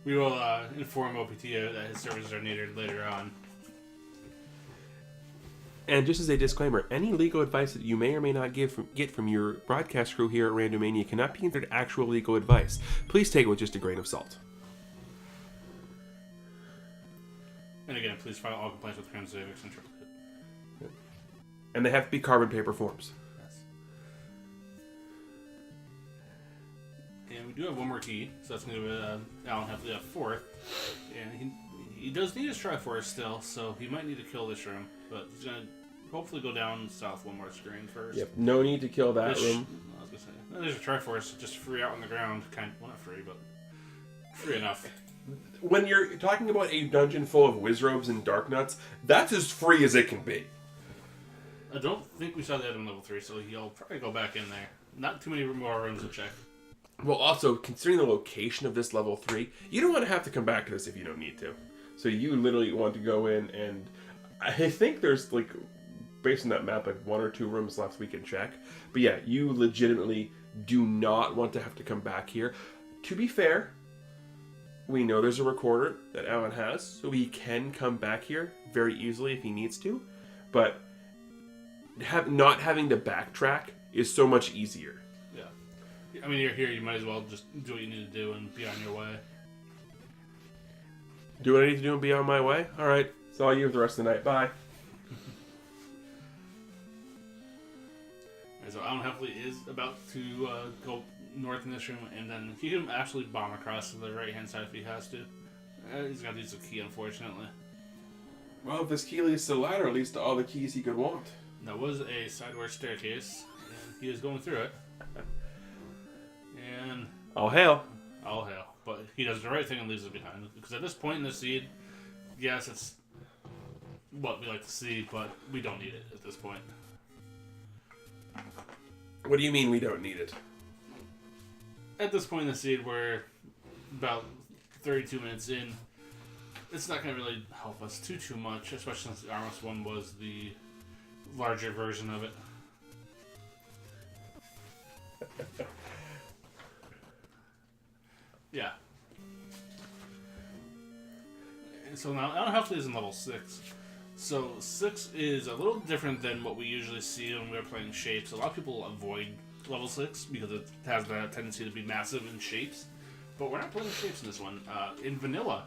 We will inform OPT that his services are needed later on. And just as a disclaimer, any legal advice that you may or may not get from your broadcast crew here at Randomania cannot be considered actual legal advice. Please take it with just a grain of salt. And again, please file all complaints with Transavix and Triplicate. And they have to be carbon paper forms. Yes. And we do have one more key, so that's going to be TheAlanHeffley at 4th. And he does need his Triforce still, so he might need to kill this room. But he's going to hopefully go down south one more screen first. Yep, no need to kill that room. I was going to say, there's a Triforce just free out on the ground. Well, not free, but free enough. when you're talking about a dungeon full of wizrobes and dark nuts, that's as free as it can be. I don't think we saw the item level 3, so he'll probably go back in there. Not too many more rooms to check. Well, also, considering the location of this level 3, you don't want to have to come back to this if you don't need to. So you literally want to go in, and I think there's, like, based on that map, like 1 or 2 rooms left we can check. But yeah, you legitimately do not want to have to come back here. To be fair, we know there's a recorder that Alan has, so he can come back here very easily if he needs to. But not having to backtrack is so much easier. I mean, you're here, you might as well just do what you need to do and be on your way. Do what I need to do and be on my way? Alright, so I'll you for the rest of the night. Bye. So TheAlanHeffley is about to go north in this room, and then he can actually bomb across to the right-hand side if he has to. He's got to use a key, unfortunately. Well, if this key leads to the ladder, at least all the keys he could want. There was a sideward staircase, and he is going through it. And all hail. All hail. But he does the right thing and leaves it behind. Because at this point in the seed, yes, it's what we like to see, but we don't need it at this point. What do you mean we don't need it? At this point in the seed, we're about 32 minutes in. It's not going to really help us too much, especially since the Armos one was the larger version of it. Yeah. And so now TheAlanHeffley is in level 6. So 6 is a little different than what we usually see when we're playing shapes. A lot of people avoid level 6 because it has that tendency to be massive in shapes. But we're not playing shapes in this one. In vanilla,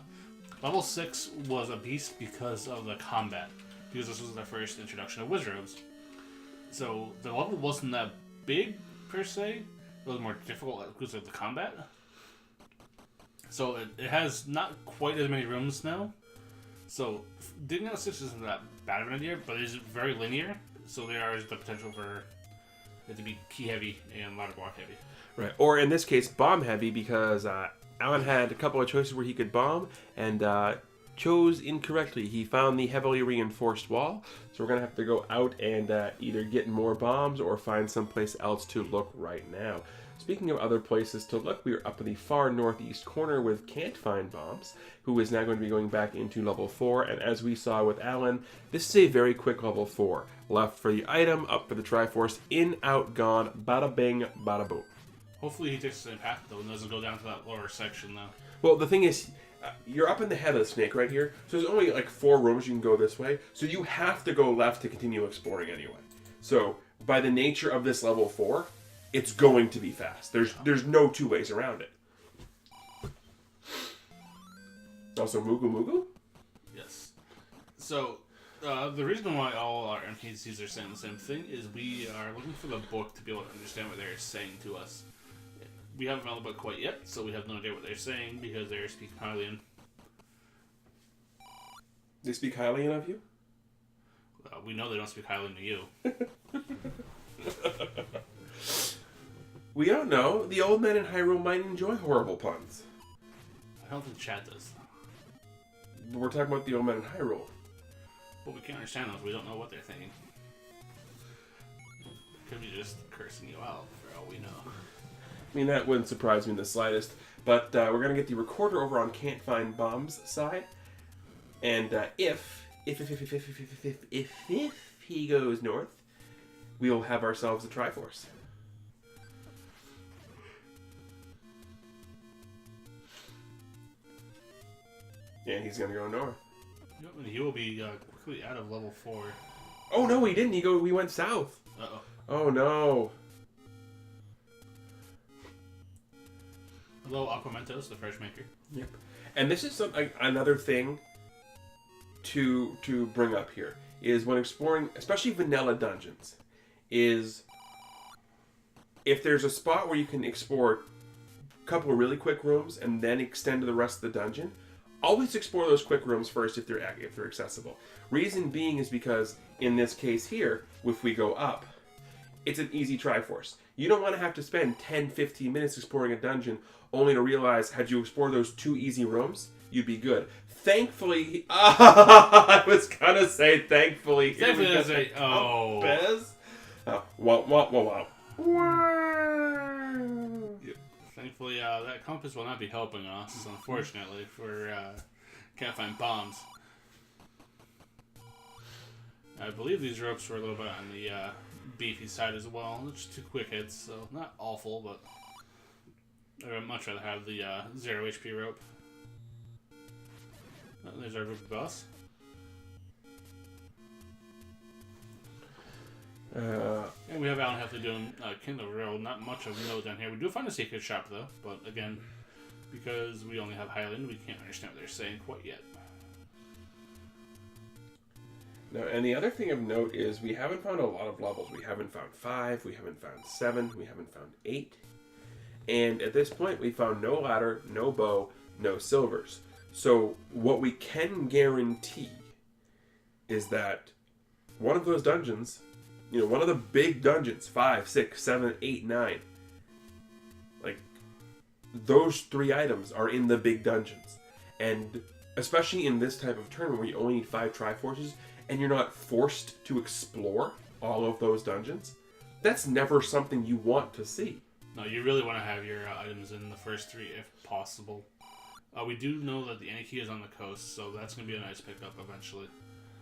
level 6 was a beast because of the combat. Because this was the first introduction of wizrobes. So the level wasn't that big, per se. It was more difficult because of the combat. So it has not quite as many rooms now. So digging out 6 isn't that bad of an idea, but it is very linear. So there is the potential for it to be key heavy and ladder block heavy. Right, or in this case, bomb heavy, because Alan had a couple of choices where he could bomb, and chose incorrectly. He found the heavily reinforced wall, so we're going to have to go out and either get more bombs or find someplace else to look right now. Speaking of other places to look, we are up in the far northeast corner with Cantfindbombs, who is now going to be going back into level 4, and as we saw with Alan, this is a very quick level 4. Left for the item, up for the Triforce, in, out, gone, bada bing, bada boom. Hopefully he takes the same path, though, and doesn't go down to that lower section, though. Well, the thing is, you're up in the head of the snake right here, so there's only like 4 rooms you can go this way, so you have to go left to continue exploring anyway. So, by the nature of this level 4, it's going to be fast. There's no 2 ways around it. Also, Mugu Mugu? Yes. So, the reason why all our NPCs are saying the same thing is we are looking for the book to be able to understand what they're saying to us. We haven't found the book quite yet, so we have no idea what they're saying because they're speaking Hylian. They speak Hylian of you? We know they don't speak Hylian to you. We don't know. The old men in Hyrule might enjoy horrible puns. I don't think Chad does. But we're talking about the old men in Hyrule. But we can't understand those. We don't know what they're thinking. Could be just cursing you out, for all we know. I mean, that wouldn't surprise me in the slightest. But we're going to get the recorder over on Cantfindbombs' side. And if he goes north, we'll have ourselves a Triforce. And he's going to go north. Yep, and he will be quickly out of level 4. Oh, no, he didn't. We went south. Uh-oh. Oh, no. Hello, Aquamentos, the fresh maker. Yep. And this is another thing to bring up here, is when exploring, especially vanilla dungeons, is if there's a spot where you can explore a couple of really quick rooms and then extend to the rest of the dungeon, always explore those quick rooms first if they're accessible. Reason being is because, in this case here, if we go up, it's an easy Triforce. You don't want to have to spend 10, 15 minutes exploring a dungeon only to realize, had you explored those 2 easy rooms, you'd be good. Thankfully, I was going to say thankfully. Thankfully, that's right. Oh. Bez? Oh, wow. Yep. Thankfully, that compass will not be helping us, unfortunately, for Cantfindbombs. I believe these ropes were a little bit on the beefy side as well. Just 2 quick hits, so not awful, but I would much rather have the 0 HP rope. There's our group boss. And we have TheAlanHeffley doing Kindle Rail. Not much of note down here. We do find a secret shop though, but again, because we only have Highland, we can't understand what they're saying quite yet. Now, and the other thing of note is we haven't found a lot of levels. We haven't found 5, we haven't found 7, we haven't found 8. And at this point, we found no ladder, no bow, no silvers. So what we can guarantee is that one of those dungeons, one of the big dungeons, 5, 6, 7, 8, 9, like, those 3 items are in the big dungeons. And especially in this type of tournament where you only need 5 Triforces, and you're not forced to explore all of those dungeons, that's never something you want to see. No, you really want to have your items in the first 3 if possible. We do know that the Anarchy is on the coast, so that's going to be a nice pickup eventually.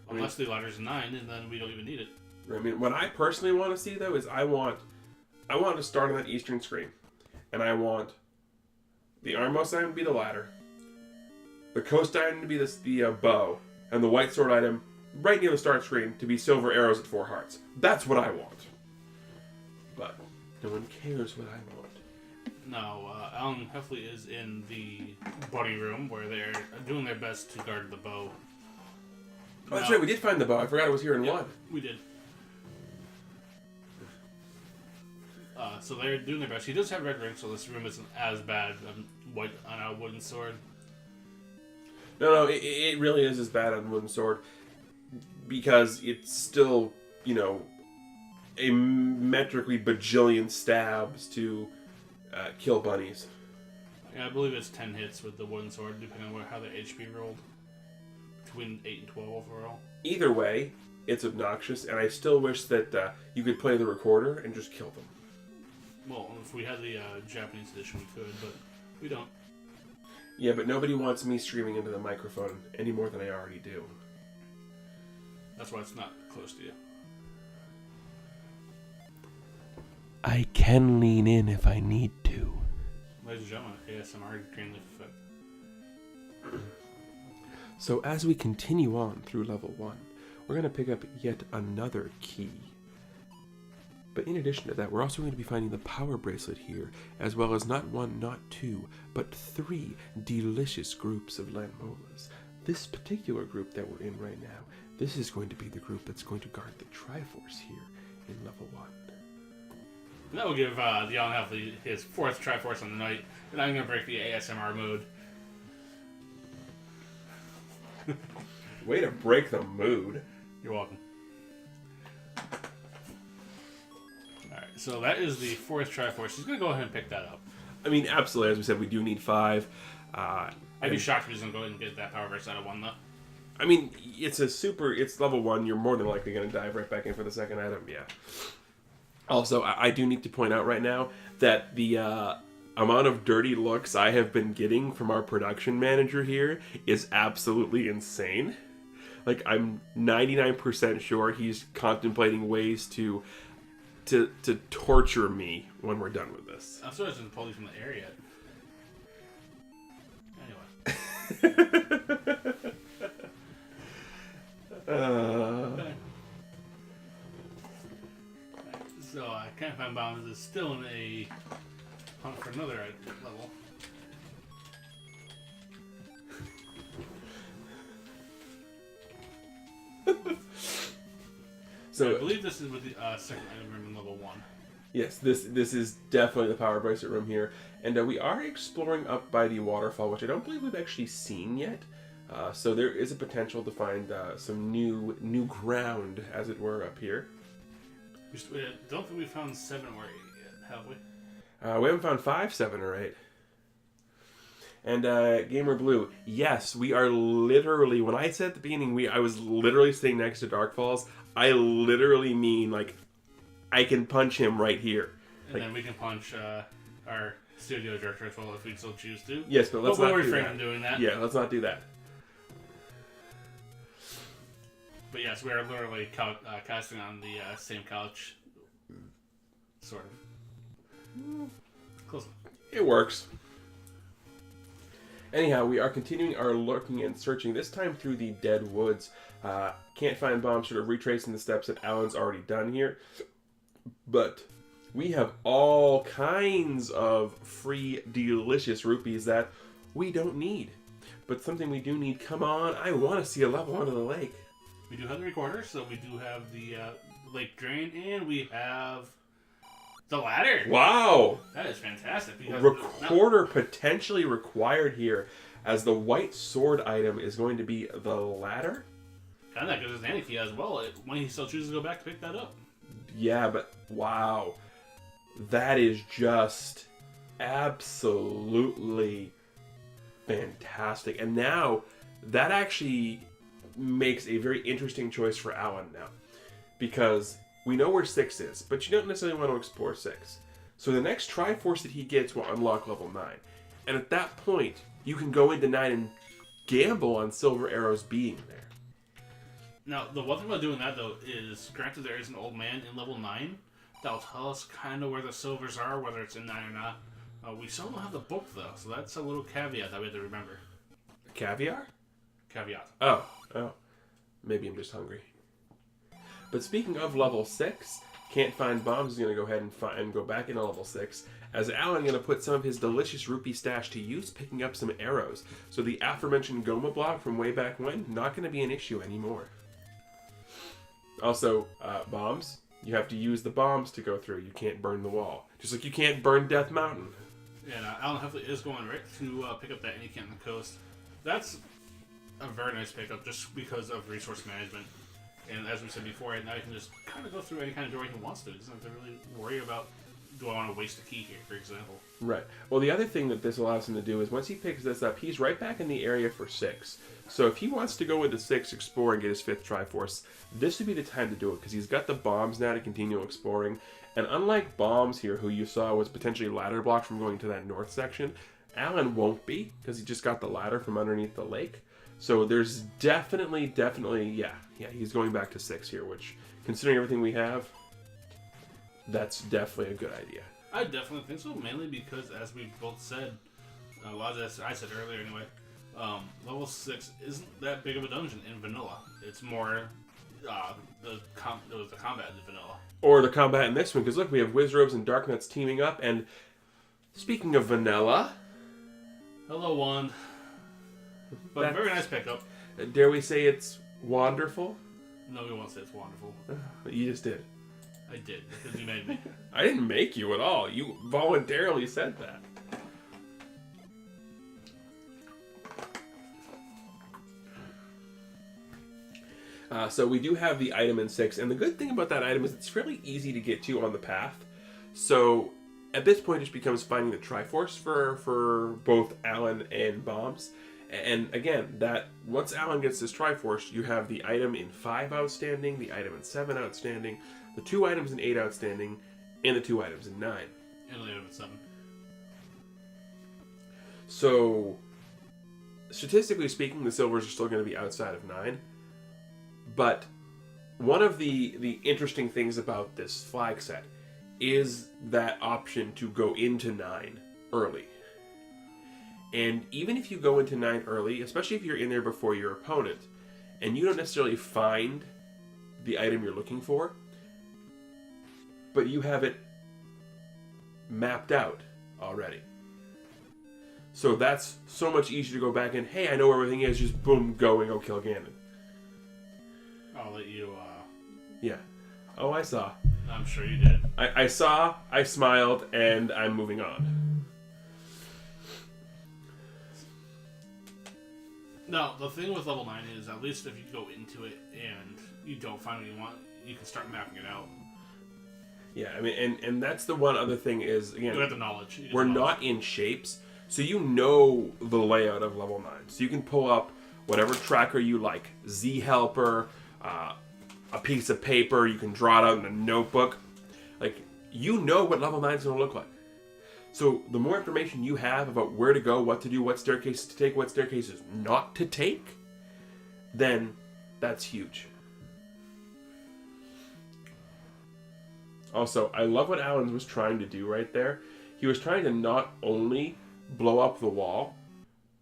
Unless the ladder's 9, and then we don't even need it. I mean, what I personally want to see, though, is I want to start on that eastern screen. And I want the Armos item to be the ladder, the coast item to be the bow, and the white sword item right near the start screen to be silver arrows at 4 hearts. That's what I want. But no one cares what I want. No, TheAlanHeffley is in the buddy room where they're doing their best to guard the bow. Oh, that's right, we did find the bow. I forgot it was here in 1. We did. So they're doing their best. He does have red ring, so this room isn't as bad white on a wooden sword. No, it really is as bad on wooden sword because it's still, a metrically bajillion stabs to kill bunnies. Yeah, I believe it's 10 hits with the wooden sword, depending on how the HP rolled. Between 8 and 12 overall. Either way, it's obnoxious, and I still wish that you could play the recorder and just kill them. Well, if we had the Japanese edition, we could, but we don't. Yeah, but nobody wants me screaming into the microphone any more than I already do. That's why it's not close to you. I can lean in if I need to. Ladies and gentlemen, ASMR Greenleaf Effect. So as we continue on through level 1, we're going to pick up yet another key. But in addition to that, we're also going to be finding the power bracelet here, as well as not 1, not 2, but 3 delicious groups of Landmolas. This particular group that we're in right now, this is going to be the group that's going to guard the Triforce here in level 1. And that will give TheAlanHeffley his 4th Triforce on the night, and I'm going to break the ASMR mode. Way to break the mood. You're welcome. Alright, so that is the 4th Triforce. He's going to go ahead and pick that up. I mean, absolutely, as we said, we do need 5. I'd be shocked if he's going to go ahead and get that power burst out of 1, though. I mean, it's level 1, you're more than likely going to dive right back in for the second item, yeah. Also, I do need to point out right now that the amount of dirty looks I have been getting from our production manager here is absolutely insane. Like, I'm 99% sure he's contemplating ways to torture me when we're done with this. I'm sorry, I didn't pull you from the air yet. Anyway. So, Cantfindbombs is still in a hunt for another level. So I believe this is with the second item room in level 1. Yes, this is definitely the power bracelet room here. And we are exploring up by the waterfall, which I don't believe we've actually seen yet. So there is a potential to find some new ground, as it were, up here. Don't think we found 7 or 8 yet, have we? We haven't found 5, 7, or 8. And Gamer Blue, yes, we are literally. When I said at the beginning, I was literally sitting next to Dark Falls. I literally mean like I can punch him right here. And then we can punch our studio director as well if we still choose to. Yes, but let's not we'll do refrain that. from doing that. Yeah, let's not do that. But yes, we are literally casting on the same couch, sort of. Close enough. It works. Anyhow, we are continuing our looking and searching, this time through the Dead Woods. Cantfindbombs sort of retracing the steps that Alan's already done here. But we have all kinds of free, delicious rupees that we don't need. But something we do need, come on, I want to see a level under the lake. We do have the recorder, so we do have the lake drain, and we have the ladder. Wow! That is fantastic. Recorder potentially required here, as the white sword item is going to be the ladder. Kind of that goes as Nanny Key as well. When he still chooses to go back to pick that up. Yeah, but wow. That is just absolutely fantastic. And now, that actually makes a very interesting choice for Alan now. Because we know where 6 is, but you don't necessarily want to explore 6. So the next Triforce that he gets will unlock level 9. And at that point, you can go into 9 and gamble on Silver Arrows being there. Now, the one thing about doing that, though, is granted there is an old man in level 9 that'll tell us kind of where the silvers are, whether it's in 9 or not. We still don't have the book, though, so that's a little caveat that we have to remember. Caviar? Caveat. Oh. Maybe I'm just hungry. But speaking of level 6, Cantfindbombs is going to go ahead and go back into level 6, as Alan is going to put some of his delicious rupee stash to use, picking up some arrows. So the aforementioned Goma block from way back when, not going to be an issue anymore. Also, bombs. You have to use the bombs to go through. You can't burn the wall. Just like you can't burn Death Mountain. And TheAlanHeffley is going right to pick up that Any Camp on the Coast. That's a very nice pickup just because of resource management. And as we said before, now you can just kind of go through any kind of door he wants to. He doesn't have to really worry about, do I want to waste a key here, for example. Right. Well, the other thing that this allows him to do is once he picks this up, he's right back in the area for 6. So if he wants to go into 6, explore, and get his 5th Triforce, this would be the time to do it, because he's got the bombs now to continue exploring. And unlike Bombs here, who you saw was potentially ladder blocked from going to that north section, Alan won't be, because he just got the ladder from underneath the lake. So there's definitely, yeah, he's going back to 6 here, which, considering everything we have, that's definitely a good idea. I definitely think so, mainly because, as we both said, a lot of this I said earlier anyway, level 6 isn't that big of a dungeon in vanilla. It's more the combat in vanilla. Or the combat in this one, because look, we have Wizrobes and Darknuts teaming up, and speaking of vanilla... Hello, Wand. But very nice pickup. Dare we say it's wonderful? No, we won't say it's wonderful. You just did. I did, because you made me. I didn't make you at all. You voluntarily said that. So we do have the item in 6, and the good thing about that item is it's fairly easy to get to on the path. So at this point, it just becomes finding the Triforce for both Alan and Bombs. And again, that once Alan gets this Triforce, you have the item in 5 outstanding, the item in 7 outstanding, the 2 items in 8 outstanding, and the 2 items in 9. And the item in 7. So, statistically speaking, the silvers are still going to be outside of 9. But one of the interesting things about this flag set is that option to go into 9 early. And even if you go into 9 early, especially if you're in there before your opponent, and you don't necessarily find the item you're looking for, but you have it mapped out already. So that's so much easier to go back and, hey, I know where everything is, just boom, go and go kill Ganon. I'll let you, Yeah. Oh, I saw. I'm sure you did. I saw, I smiled, and I'm moving on. No, the thing with level 9 is, at least if you go into it and you don't find what you want, you can start mapping it out. Yeah, I mean, and that's the one other thing is, again, You have the knowledge. we're not in shapes, so you know the layout of level 9. So you can pull up whatever tracker you like, Z Helper, a piece of paper, you can draw it out in a notebook. Like, you know what level 9 is going to look like. So the more information you have about where to go, what to do, what staircases to take, what staircases not to take, then that's huge. Also, I love what Alan was trying to do right there. He was trying to not only blow up the wall,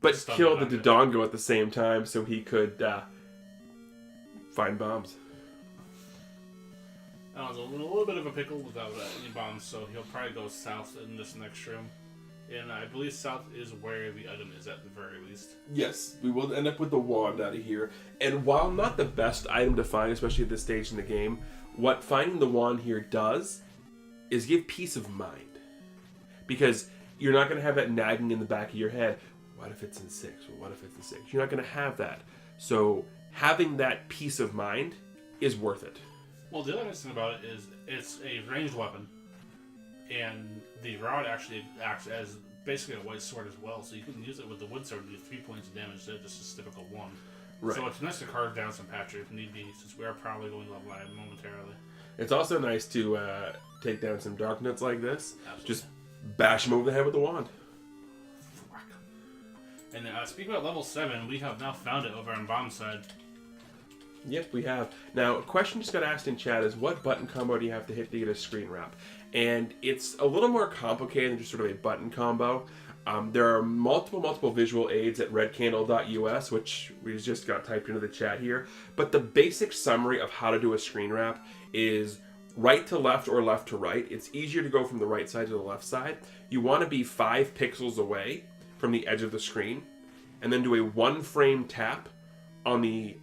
but kill the Dodongo at the same time so he could find bombs. Alan's a little bit of a pickle without any bombs, so he'll probably go south in this next room. And I believe south is where the item is at the very least. Yes, we will end up with the wand out of here. And while not the best item to find, especially at this stage in the game, what finding the wand here does is give peace of mind. Because you're not going to have that nagging in the back of your head, what if it's in 6? Well, what if it's in 6? You're not going to have that. So having that peace of mind is worth it. Well, the other nice thing about it is it's a ranged weapon, and the rod actually acts as basically a white sword as well, so you can use it with the wood sword to do 3 points of damage instead of just a typical 1. Right. So it's nice to carve down some patches if need be, since we are probably going to level 9 momentarily. It's also nice to take down some dark nuts like this. Absolutely. Just bash them over the head with the wand. And speaking about level 7, we have now found it over on Bomb's side. Yep, we have. Now, a question just got asked in chat is, what button combo do you have to hit to get a screen wrap? And it's a little more complicated than just sort of a button combo. There are multiple visual aids at redcandle.us, which we just got typed into the chat here. But the basic summary of how to do a screen wrap is right to left or left to right. It's easier to go from the right side to the left side. You want to be 5 pixels away from the edge of the screen, and then do a 1-frame tap on the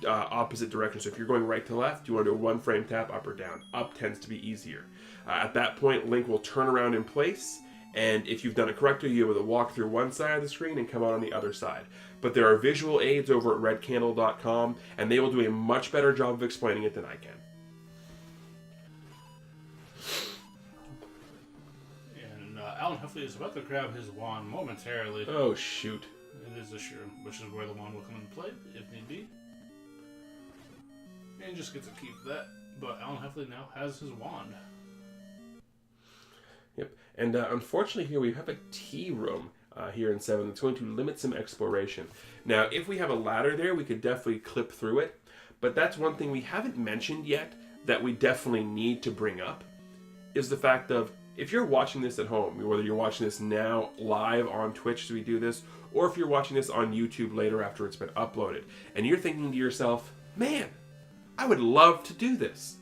opposite direction. So if you're going right to left, you want to do a 1-frame tap up or down. Up tends to be easier. At that point, Link will turn around in place, and if you've done it correctly, you'll be able to walk through one side of the screen and come out on the other side. But there are visual aids over at redcandle.com, and they will do a much better job of explaining it than I can. And TheAlanHeffley is about to grab his wand momentarily. Oh, shoot. It is a shroom, which is where the wand will come into play, if need be. And just gets to keep that, but TheAlanHeffley now has his wand. Yep, and unfortunately here we have a tea room here in 7 that's going to limit some exploration. Now, if we have a ladder there, we could definitely clip through it, but that's one thing we haven't mentioned yet that we definitely need to bring up, is the fact of, if you're watching this at home, whether you're watching this now live on Twitch as we do this, or if you're watching this on YouTube later after it's been uploaded, and you're thinking to yourself, man, I would love to do this.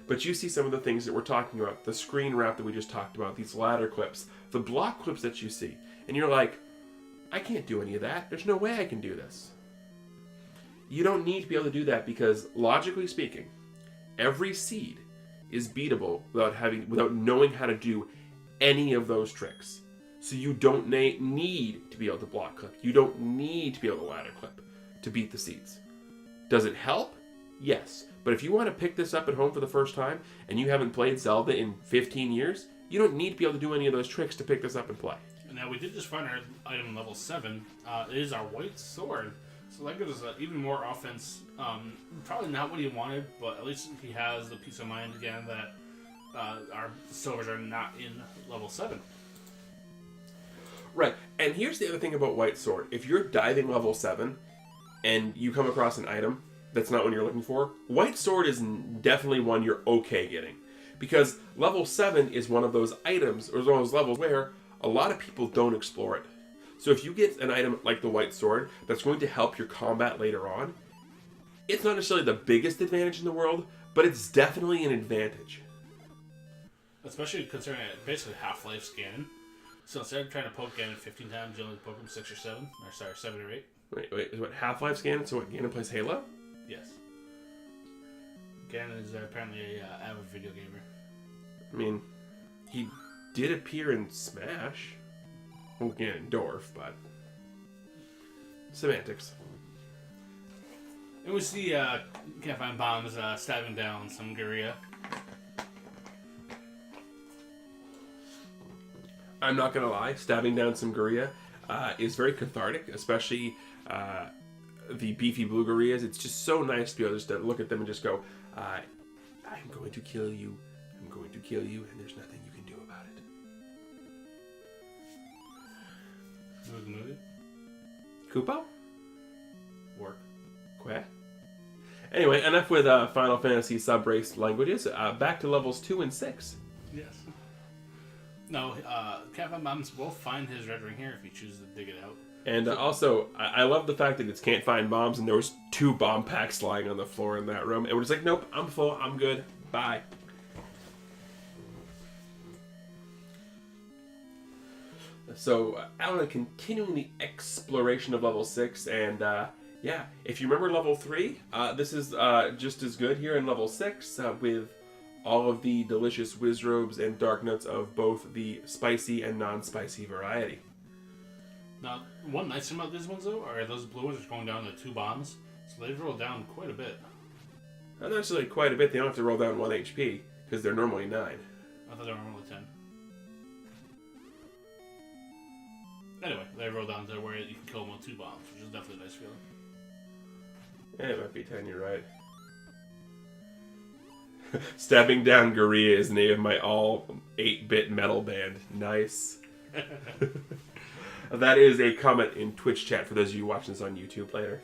But you see some of the things that we're talking about, the screen wrap that we just talked about, these ladder clips, the block clips that you see, and you're like, I can't do any of that. There's no way I can do this. You don't need to be able to do that because, logically speaking, every seed is beatable without knowing how to do any of those tricks. So you don't need to be able to block clip. You don't need to be able to ladder clip to beat the seeds. Does it help? Yes. But if you want to pick this up at home for the first time and you haven't played Zelda in 15 years, you don't need to be able to do any of those tricks to pick this up and play. Now, we did just find our item level 7. It is our white sword. So that gives us even more offense. Probably not what he wanted, but at least he has the peace of mind again that our silvers are not in level 7. Right. And here's the other thing about white sword. If you're diving level 7 and you come across an item that's not one you're looking for, white sword is definitely one you're okay getting. Because level 7 is one of those items, or one of those levels where a lot of people don't explore it. So if you get an item like the white sword that's going to help your combat later on, it's not necessarily the biggest advantage in the world, but it's definitely an advantage. Especially considering it basically half-life scanning. So instead of trying to poke Ganon 15 times, you only poke him 6 or 7. Or sorry, 7 or 8. Wait, is what Half-Life scanning? So what, Ganon plays Halo? Yes. Ganon is apparently an avid video gamer. I mean, he did appear in Smash. Well, Ganondorf, but semantics. And we see Cantfindbombs stabbing down some Guerrilla. I'm not gonna lie, stabbing down some Gorilla is very cathartic, especially the beefy blue Gorillas. It's just so nice to be able just to look at them and just go, I'm going to kill you, I'm going to kill you, and there's nothing you can do about it. What was the movie? Koopa? Work. Quack? Anyway, enough with Final Fantasy sub-race languages. Back to levels 2 and 6. Yes. No, Cantfindbombs will find his red ring here if he chooses to dig it out. And also, I love the fact that it's can't find bombs, and there was 2 bomb packs lying on the floor in that room. And we're just like, nope, I'm full, I'm good, bye. So, Alan continuing the exploration of level 6, and yeah, if you remember level 3, this is just as good here in level 6, with all of the delicious whiz robes and dark notes of both the spicy and non-spicy variety. Now, one nice thing about these ones, though, are those blue ones are going down to 2 bombs, so they've rolled down quite a bit. Not necessarily quite a bit, they don't have to roll down 1 HP, because they're normally 9. I thought they were normally 10. Anyway, they roll down to where you can kill them with 2 bombs, which is definitely a nice feeling. Yeah, it might be 10, you're right. Stabbing down Gorilla is the name of my all 8-bit metal band. Nice. That is a comment in Twitch chat for those of you watching this on YouTube later.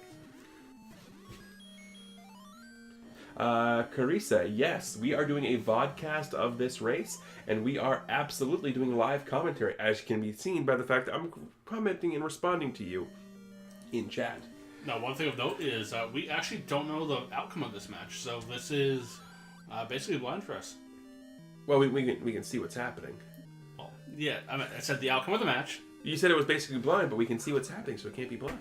Carissa, yes, we are doing a vodcast of this race, and we are absolutely doing live commentary, as can be seen by the fact that I'm commenting and responding to you in chat. Now, one thing of note is we actually don't know the outcome of this match, so this is basically blind for us. Well, we can see what's happening. Well, yeah, I said the outcome of the match. You said it was basically blind, but we can see what's happening, so it can't be blind.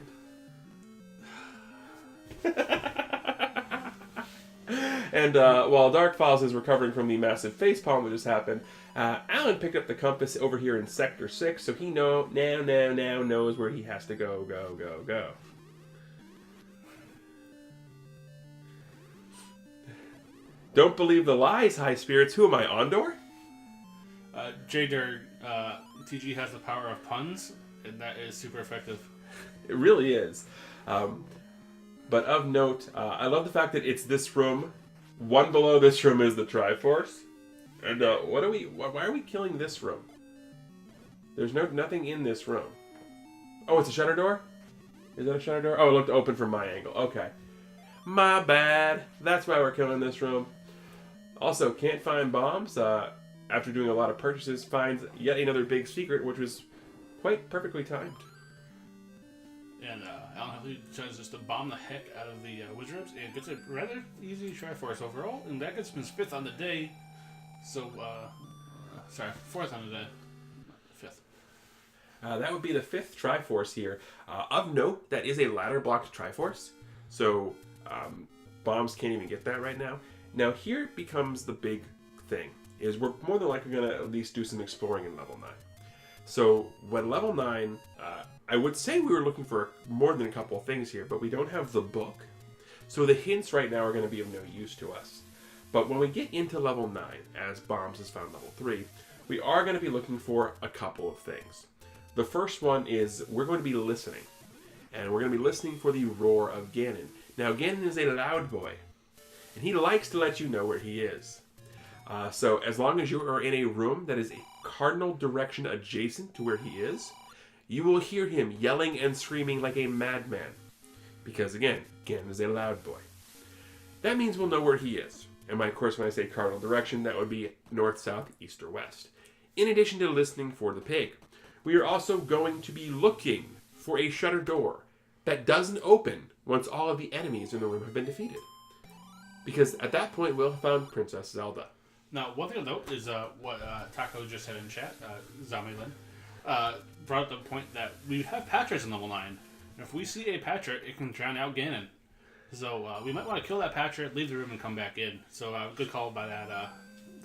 And while Dark Files is recovering from the massive facepalm that just happened, Alan picked up the compass over here in Sector 6, so he now knows where he has to go. Don't believe the lies, high spirits. Who am I, Ondor? J-Derg, TG has the power of puns, and that is super effective. It really is. But of note, I love the fact that it's this room. One below this room is the Triforce. And why are we killing this room? There's nothing in this room. Oh, it's a shutter door? Is that a shutter door? Oh, it looked open from my angle. Okay. My bad. That's why we're killing this room. Also, Cantfindbombs, after doing a lot of purchases, finds yet another big secret, which was quite perfectly timed. And TheAlanHeffley decides just to bomb the heck out of the Wizards and gets a rather easy Triforce overall, and that gets him 5th on the day. So, sorry, 4th on the day. 5th. That would be the 5th Triforce here. Of note, that is a ladder-blocked Triforce, so bombs can't even get that right now. Now, here becomes the big thing, is we're more than likely going to at least do some exploring in level 9. So, when level 9, I would say we were looking for more than a couple of things here, but we don't have the book. So the hints right now are going to be of no use to us. But when we get into level 9, as Bombs has found level 3, we are going to be looking for a couple of things. The first one is we're going to be listening. And we're going to be listening for the roar of Ganon. Now, Ganon is a loud boy, and he likes to let you know where he is. So as long as you are in a room that is a cardinal direction adjacent to where he is, you will hear him yelling and screaming like a madman. Because again, Ganon is a loud boy. That means we'll know where he is. And of course, when I say cardinal direction, that would be north, south, east, or west. In addition to listening for the pig, we are also going to be looking for a shutter door that doesn't open once all of the enemies in the room have been defeated. Because at that point, we'll have found Princess Zelda. Now, one thing to note is what Taco just said in chat, Zamilin, brought up the point that we have Patras in level 9. And if we see a Patra, it can drown out Ganon. So we might want to kill that Patra, leave the room, and come back in. So good call by that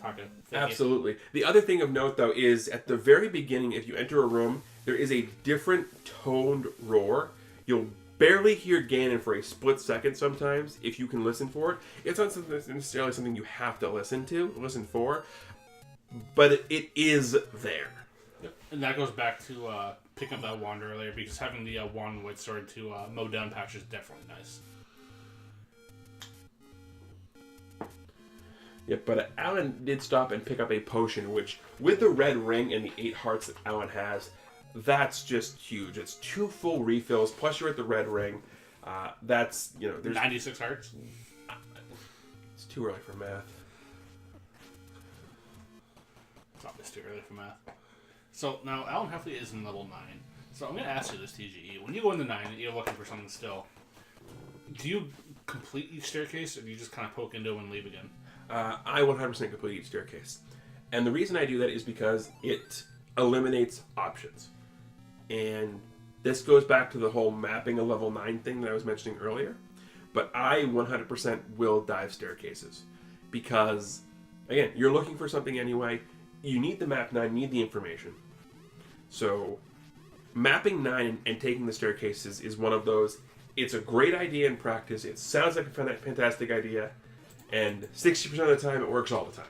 Taco. Absolutely. The other thing of note, though, is at the very beginning, if you enter a room, there is a different toned roar. You'll barely hear Ganon for a split second sometimes, if you can listen for it. It's not necessarily something you have to listen for, but it is there. Yep. And that goes back to picking up that wand earlier, because having the wand white sword to mow down patch is definitely nice. Yep, but Alan did stop and pick up a potion, which, with the red ring and the 8 hearts that Alan has, that's just huge. It's 2 full refills, plus you're at the red ring. That's, there's 96 hearts? It's too early for math. It's always too early for math. So, now, TheAlanHeffley is in level 9. So, I'm going to ask you this, TGE. When you go into 9 and you're looking for something still, do you complete each staircase, or do you just kind of poke into them and leave again? I 100% complete each staircase. And the reason I do that is because it eliminates options. And this goes back to the whole mapping a level 9 thing that I was mentioning earlier. But I 100% will dive staircases. Because, again, you're looking for something anyway. You need the map 9, you need the information. So, mapping 9 and taking the staircases is one of those. It's a great idea in practice. It sounds like a fantastic idea. And 60% of the time, it works all the time.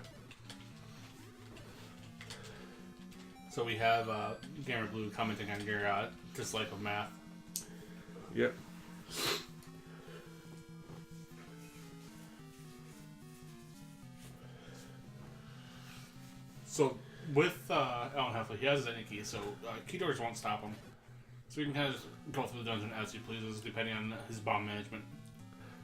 So we have Gamer Blue commenting on your dislike of math. Yep. So with TheAlanHeffley, he has his any key, so key doors won't stop him. So he can kind of just go through the dungeon as he pleases, depending on his bomb management.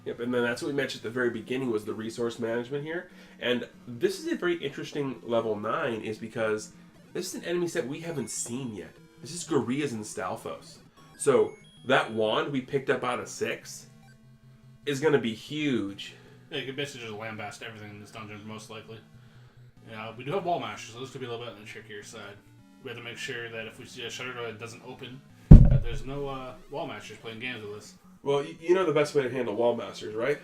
Yep, and then that's what we mentioned at the very beginning was the resource management here. And this is a very interesting level 9 is because this is an enemy set we haven't seen yet. This is Gorillas and Stalfos. So that wand we picked up out of 6 is going to be huge. Yeah, you can basically just lambast everything in this dungeon, most likely. Yeah, we do have wall mashers, so this could be a little bit on the trickier side. We have to make sure that if we see a shutter door that doesn't open, that there's no wall mashers playing games with us. Well, you know the best way to handle wall masters, right?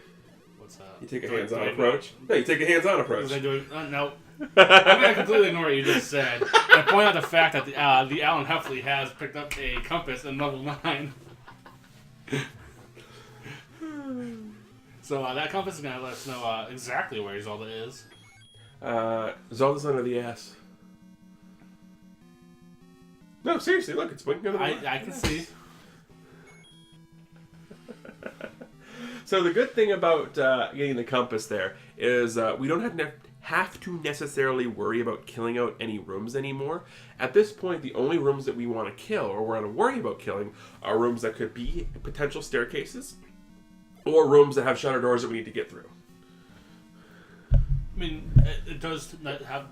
What's that? You take a hands-on approach. No, you take a hands-on approach. No. I'm going to completely ignore what you just said and point out the fact that the TheAlanHeffley has picked up a compass in level 9. So that compass is going to let us know exactly where Zelda is. Zelda's under the ass. No, seriously, look, it's blinking under the ass. I can see. So the good thing about getting the compass there is we don't have to necessarily worry about killing out any rooms anymore. At this point, the only rooms that we want to kill or we're going to worry about killing are rooms that could be potential staircases or rooms that have shutter doors that we need to get through. I mean, it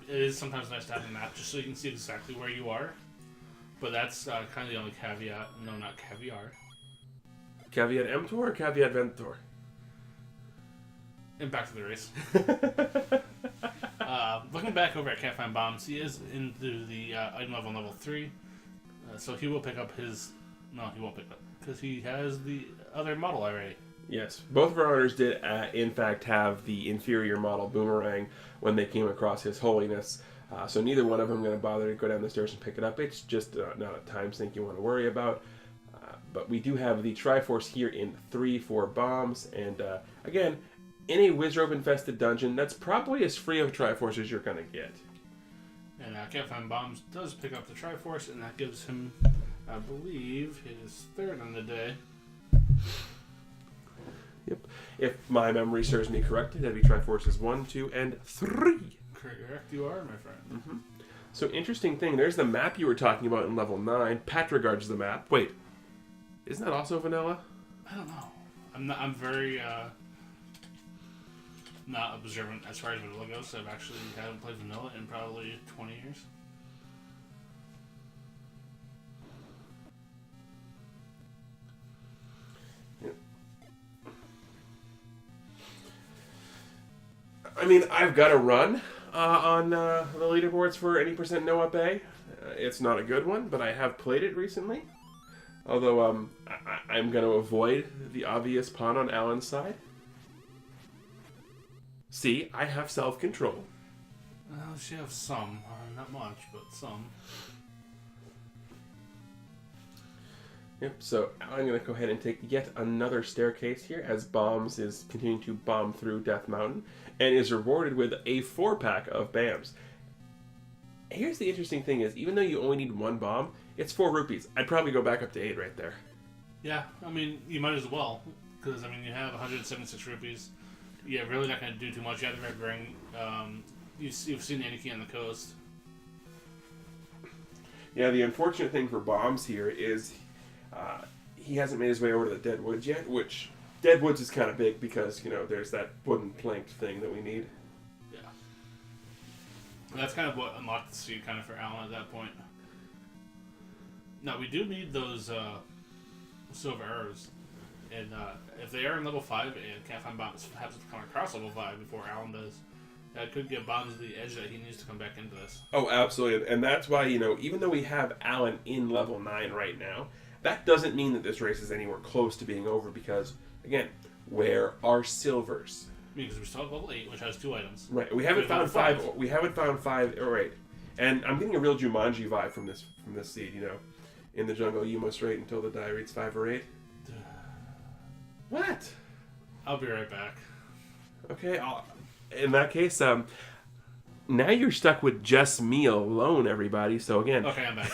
is sometimes nice to have a map just so you can see exactly where you are. But that's kind of the only caveat. No, not caviar. Caveat emptor or caveat ventor? And back to the race. Looking back over at Cantfindbombs, he is into the item level 3. So he will pick up his... No, he won't pick up. Because he has the other model already. Yes. Both of our owners did, in fact, have the inferior model Boomerang when they came across His Holiness. So neither one of them going to bother to go down the stairs and pick it up. It's just not a time sink you want to worry about. But we do have the Triforce here in 3 for bombs. And again, in a Wizrobe-infested dungeon, that's probably as free of Triforce as you're going to get. And Cantfindbombs does pick up the Triforce, and that gives him, I believe, his 3rd on the day. Yep. If my memory serves me correctly, that'd be Triforces 1, 2, and 3. Correct, you are, my friend. Mm-hmm. So, interesting thing, there's the map you were talking about in level 9. Pat regards the map. Wait, isn't that also vanilla? I don't know. I'm very not observant as far as vanilla goes. I haven't played vanilla in probably 20 years. I mean, I've got a run on the leaderboards for any % no-up A. It's not a good one, but I have played it recently. Although I'm going to avoid the obvious pawn on Alan's side. See, I have self-control. Well, she has some. Not much, but some. Yep, so I'm going to go ahead and take yet another staircase here as Bombs is continuing to bomb through Death Mountain and is rewarded with a 4-pack of BAMs. Here's the interesting thing is, even though you only need 1 bomb, it's 4 rupees. I'd probably go back up to 8 right there. Yeah, I mean, you might as well. Because, I mean, you have 176 rupees. Yeah, really not going to do too much. You have to bring... you've seen Aniki on the coast. Yeah, the unfortunate thing for Bombs here is he hasn't made his way over to the Dead Woods yet, which Dead Woods is kind of big because, you know, there's that wooden planked thing that we need. Yeah. That's kind of what unlocked the seed kind of for Alan at that point. Now, we do need those silver arrows. And if they are in level 5 and Cantfindbombs happens to come across level 5 before Alan does, that could get Bombs the edge that he needs to come back into this. Oh, absolutely. And that's why, you know, even though we have Alan in level 9 right now, that doesn't mean that this race is anywhere close to being over because, again, where are silvers? Because we still have level 8, which has 2 items. Right. We haven't found 5. We haven't found 5 or 8. And I'm getting a real Jumanji vibe from this seed, you know. In the jungle, you must wait until the die reads 5 or 8. What? I'll be right back. Okay, in that case, now you're stuck with just me alone, everybody. So again... Okay, I'm back.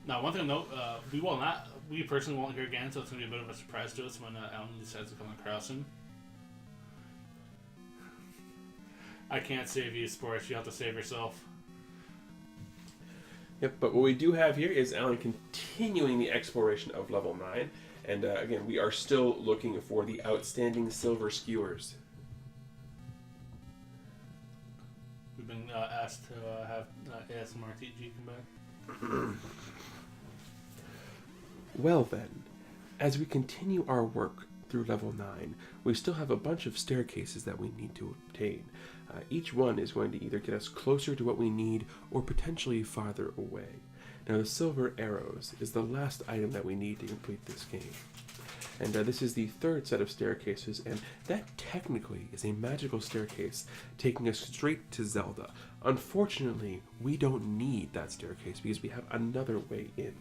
Now, one thing to note, we personally won't hear again, so it's going to be a bit of a surprise to us when Alan decides to come across him. I can't save you, Sports. You have to save yourself. Yep, but what we do have here is Alan continuing the exploration of level 9. And again, we are still looking for the outstanding silver skewers. We've been asked to have ASMR TG come back. Well then, as we continue our work through level 9, we still have a bunch of staircases that we need to obtain. Each one is going to either get us closer to what we need or potentially farther away. Now the silver arrows is the last item that we need to complete this game. And this is the 3rd set of staircases, and that technically is a magical staircase taking us straight to Zelda. Unfortunately, we don't need that staircase because we have another way in.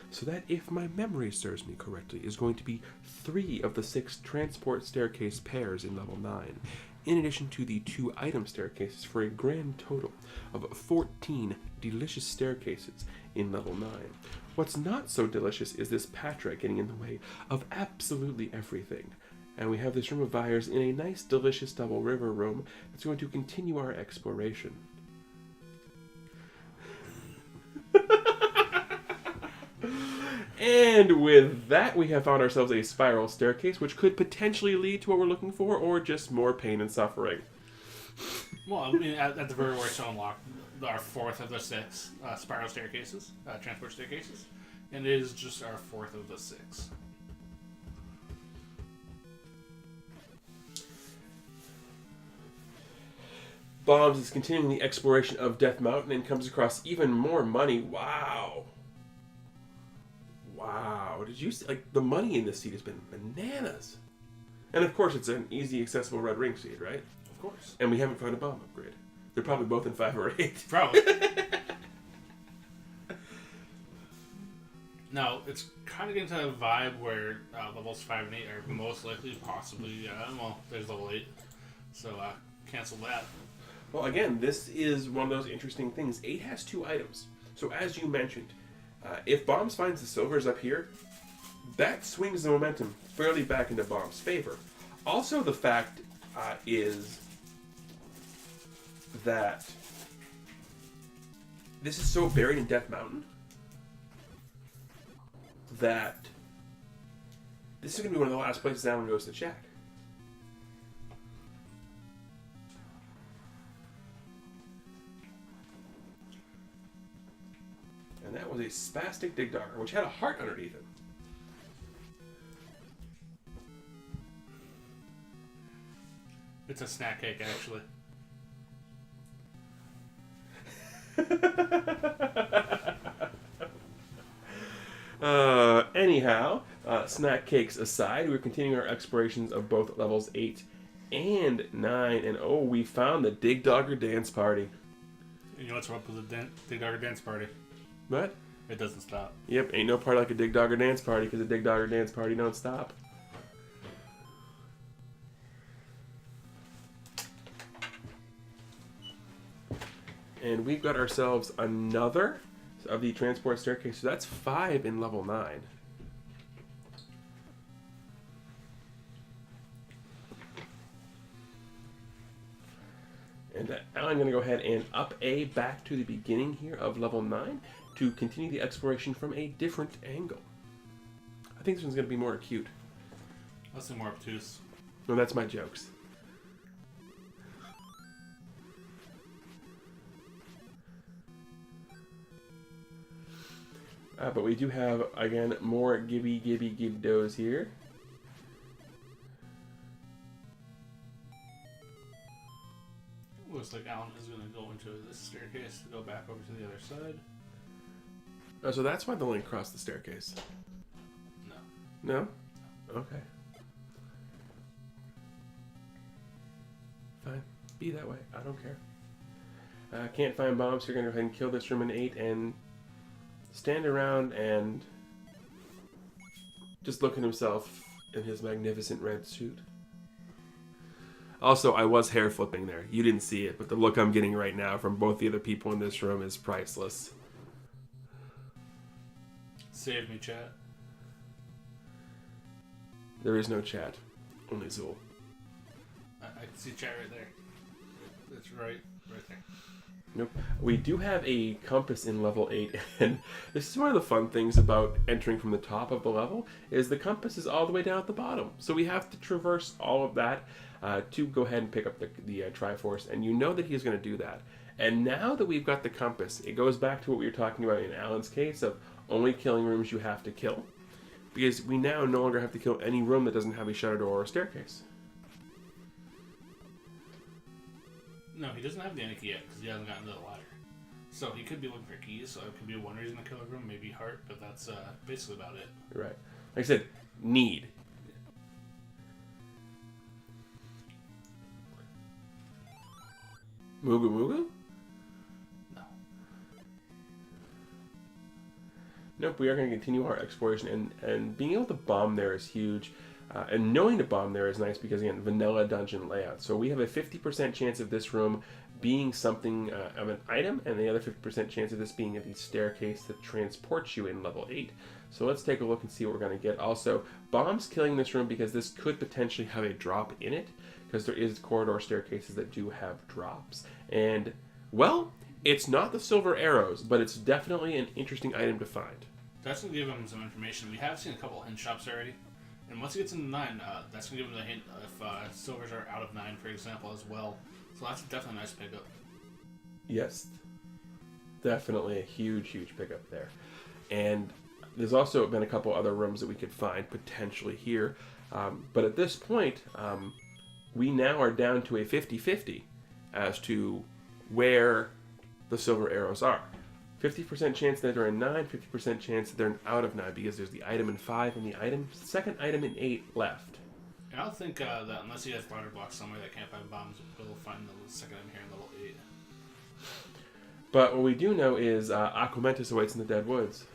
So that, if my memory serves me correctly, is going to be 3 of the 6 transport staircase pairs in level 9, in addition to the 2 item staircases for a grand total of 14 delicious staircases in level 9. What's not so delicious is this Patra getting in the way of absolutely everything. And we have this room of Vires in a nice, delicious double river room that's going to continue our exploration. And with that, we have found ourselves a spiral staircase, which could potentially lead to what we're looking for, or just more pain and suffering. Well, I mean, at the very worst, to unlock our 4th of the 6 spiral staircases, transport staircases, and it is just our 4th of the 6. Bombs is continuing the exploration of Death Mountain and comes across even more money. Wow. Wow. Did you see, like, the money in this seed has been bananas. And of course, it's an easy, accessible red ring seed, right? Of course. And we haven't found a bomb upgrade. They're probably both in 5 or 8. Probably. Now, it's kind of getting to a vibe where levels 5 and 8 are most likely, possibly, well, there's level 8. So, cancel that. Well, again, this is one of those interesting things. 8 has 2 items. So as you mentioned, if Bombs finds the silvers up here, that swings the momentum fairly back into Bombs' favor. Also, the fact is that this is so buried in Death Mountain that this is going to be one of the last places Alan goes to check. And that was a spastic dig dogger, which had a heart underneath it. It's a snack cake, actually. Anyhow, snack cakes aside, we're continuing our explorations of both levels 8 and 9. And oh, we found the Dig Dogger Dance Party. And you know what's up with the Dig Dogger Dance Party? What? It doesn't stop. Yep, ain't no party like a Dig Dogger Dance Party, because a Dig Dogger Dance Party don't stop. And we've got ourselves another of the transport staircase. So that's 5 in level 9. And I'm going to go ahead and up A back to the beginning here of level 9 to continue the exploration from a different angle. I think this one's going to be more acute. Let's say more obtuse. No, that's my jokes. But we do have, again, more gibdos here. Looks like Alan is going to go into this staircase to go back over to the other side. Oh, so that's why the link crossed the staircase. No. No? Okay. Fine. Be that way. I don't care. Can't find bombs. You're going to go ahead and kill this room in 8 and stand around and just look at himself in his magnificent red suit. Also, I was hair flipping there. You didn't see it, but the look I'm getting right now from both the other people in this room is priceless. Save me, chat. There is no chat. Only Zool. I can see chat right there. That's right there. Nope. We do have a compass in level 8, and this is one of the fun things about entering from the top of the level, is the compass is all the way down at the bottom. So we have to traverse all of that to go ahead and pick up the Triforce, and you know that he's going to do that. And now that we've got the compass, it goes back to what we were talking about in Alan's case of only killing rooms you have to kill. Because we now no longer have to kill any room that doesn't have a shutter door or a staircase. No, he doesn't have the Aniki yet because he hasn't gotten to the ladder. So he could be looking for keys, so it could be one reason to kill a room, maybe heart, but that's basically about it. Right. Like I said, need. Mugu Mugu? No. Nope, we are going to continue our exploration, and being able to bomb there is huge. And knowing to bomb there is nice because, again, vanilla dungeon layout. So we have a 50% chance of this room being something of an item, and the other 50% chance of this being the staircase that transports you in level 8. So let's take a look and see what we're going to get. Also, bombs killing this room because this could potentially have a drop in it, because there is corridor staircases that do have drops. And, well, it's not the silver arrows, but it's definitely an interesting item to find. That's going to give him some information. We have seen a couple of hint shops already. And once he gets into 9, that's going to give him the hint if silvers are out of 9, for example, as well. So that's definitely a nice pickup. Yes. Definitely a huge, huge pickup there. And there's also been a couple other rooms that we could find potentially here. But at this point, we now are down to a 50-50 as to where the silver arrows are. 50% chance that they're in 9, 50% chance that they're out of 9 because there's the item in 5 and the second item in 8 left. And I don't think that unless he has ladder blocks somewhere that can't find bombs, we'll find the second item here in level 8. But what we do know is Aquamentus awaits in the Dead Woods.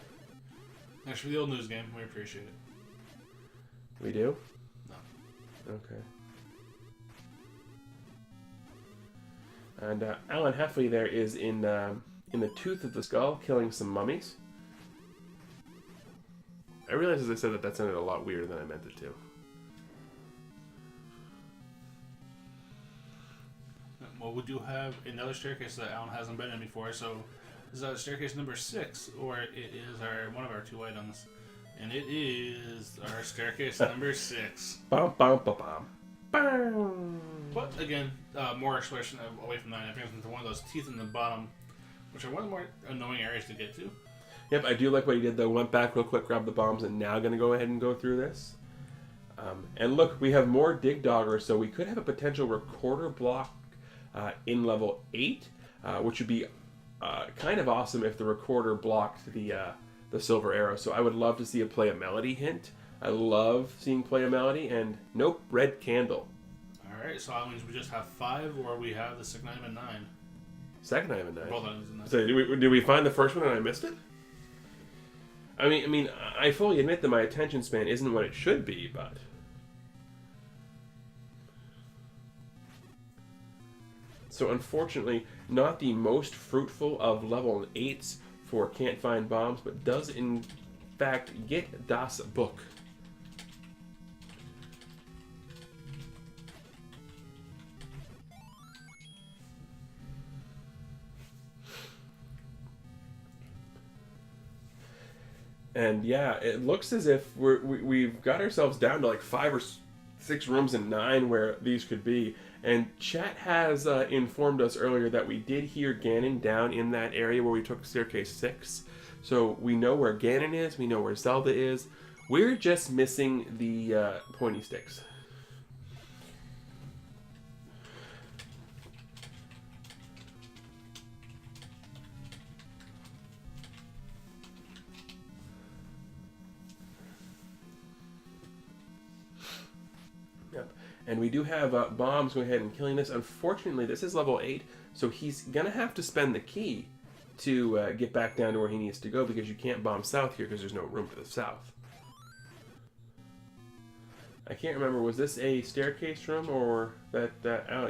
Thanks for the old news game. We appreciate it. We do? No. Okay. And TheAlanHeffley there is in the tooth of the skull, killing some mummies. I realized as I said that sounded a lot weirder than I meant it to. Well, we do have another staircase that Alan hasn't been in before, so this is staircase number 6, or it is one of our 2 items. And it is our staircase number 6. Bum, bum, bum, bum. Bum. But again, more exploration away from 9. I think into one of those teeth in the bottom, which are one of the more annoying areas to get to. Yep, I do like what he did though. Went back real quick, grabbed the bombs, and now going to go ahead and go through this. And look, we have more Dig Doggers, so we could have a potential recorder block in level 8, which would be kind of awesome if the recorder blocked the silver arrow. So I would love to see a play a melody hint. I love seeing play a melody, and nope, red candle. Alright, so that means we just have 5, or we have the second item at 9. Second item in 9. Both items in 9. So did we find the first one and I missed it? I mean, I fully admit that my attention span isn't what it should be, but... So unfortunately, not the most fruitful of level 8s for Cantfindbombs, but does in fact get das Book. And yeah, it looks as if we've got ourselves down to like 5 or 6 rooms in 9 where these could be. And chat has informed us earlier that we did hear Ganon down in that area where we took staircase 6. So we know where Ganon is, we know where Zelda is. We're just missing the pointy sticks. And we do have Bombs going ahead and killing this. Unfortunately, this is level 8, so he's going to have to spend the key to get back down to where he needs to go, because you can't bomb south here because there's no room to the south. I can't remember, was this a staircase room or that...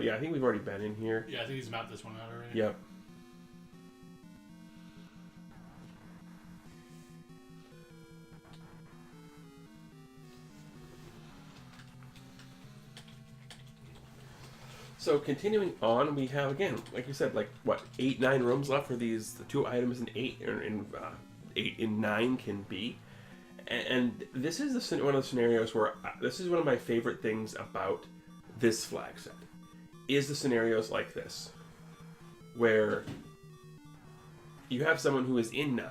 yeah, I think we've already been in here. Yeah, I think he's mapped this one out already. Yep. So continuing on, we have, again, like you said, like what, 8, 9 rooms left for these, the 2 items in 8 or in 8 in 9 can be, and this is one of the scenarios where this is one of my favorite things about this flag set, is the scenarios like this, where you have someone who is in 9,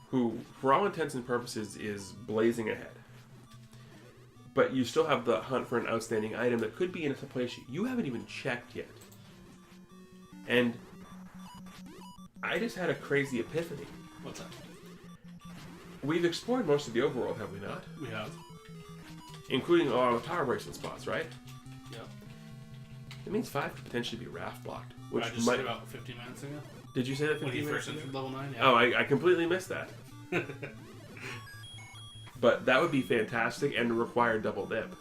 who, for all intents and purposes, is blazing ahead. But you still have the hunt for an outstanding item that could be in a place you haven't even checked yet. And I just had a crazy epiphany. What's that? We've explored most of the overworld, have we not? We have. Including a lot of tower bracelet spots, right? Yep. It means 5 could potentially be raft blocked. Which I just said about 15 minutes ago. Did you say that 15 when he minutes first ago? entered level 9? Yeah. Oh, I completely missed that. But that would be fantastic and require double dip.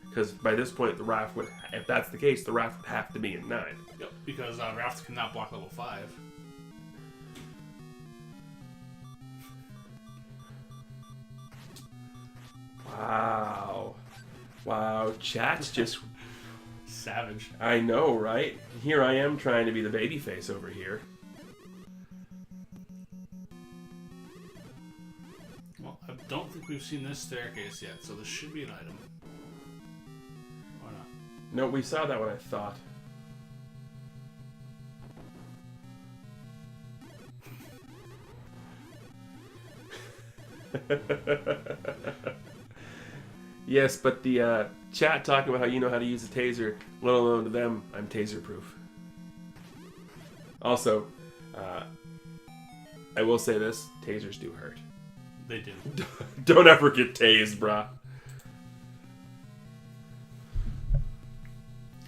Because by this point, the raft would, if that's the case, the raft would have to be in 9. Yep, because rafts cannot block level 5. Wow. Wow, chat's just... Savage. I know, right? Here I am trying to be the baby face over here. Well, I don't think we've seen this staircase yet, so this should be an item. Or not? No, we saw that one, I thought. Yes, but the chat talking about how you know how to use a taser, let alone to them, I'm taser proof. Also, I will say this, tasers do hurt. They do. Don't ever get tased, brah.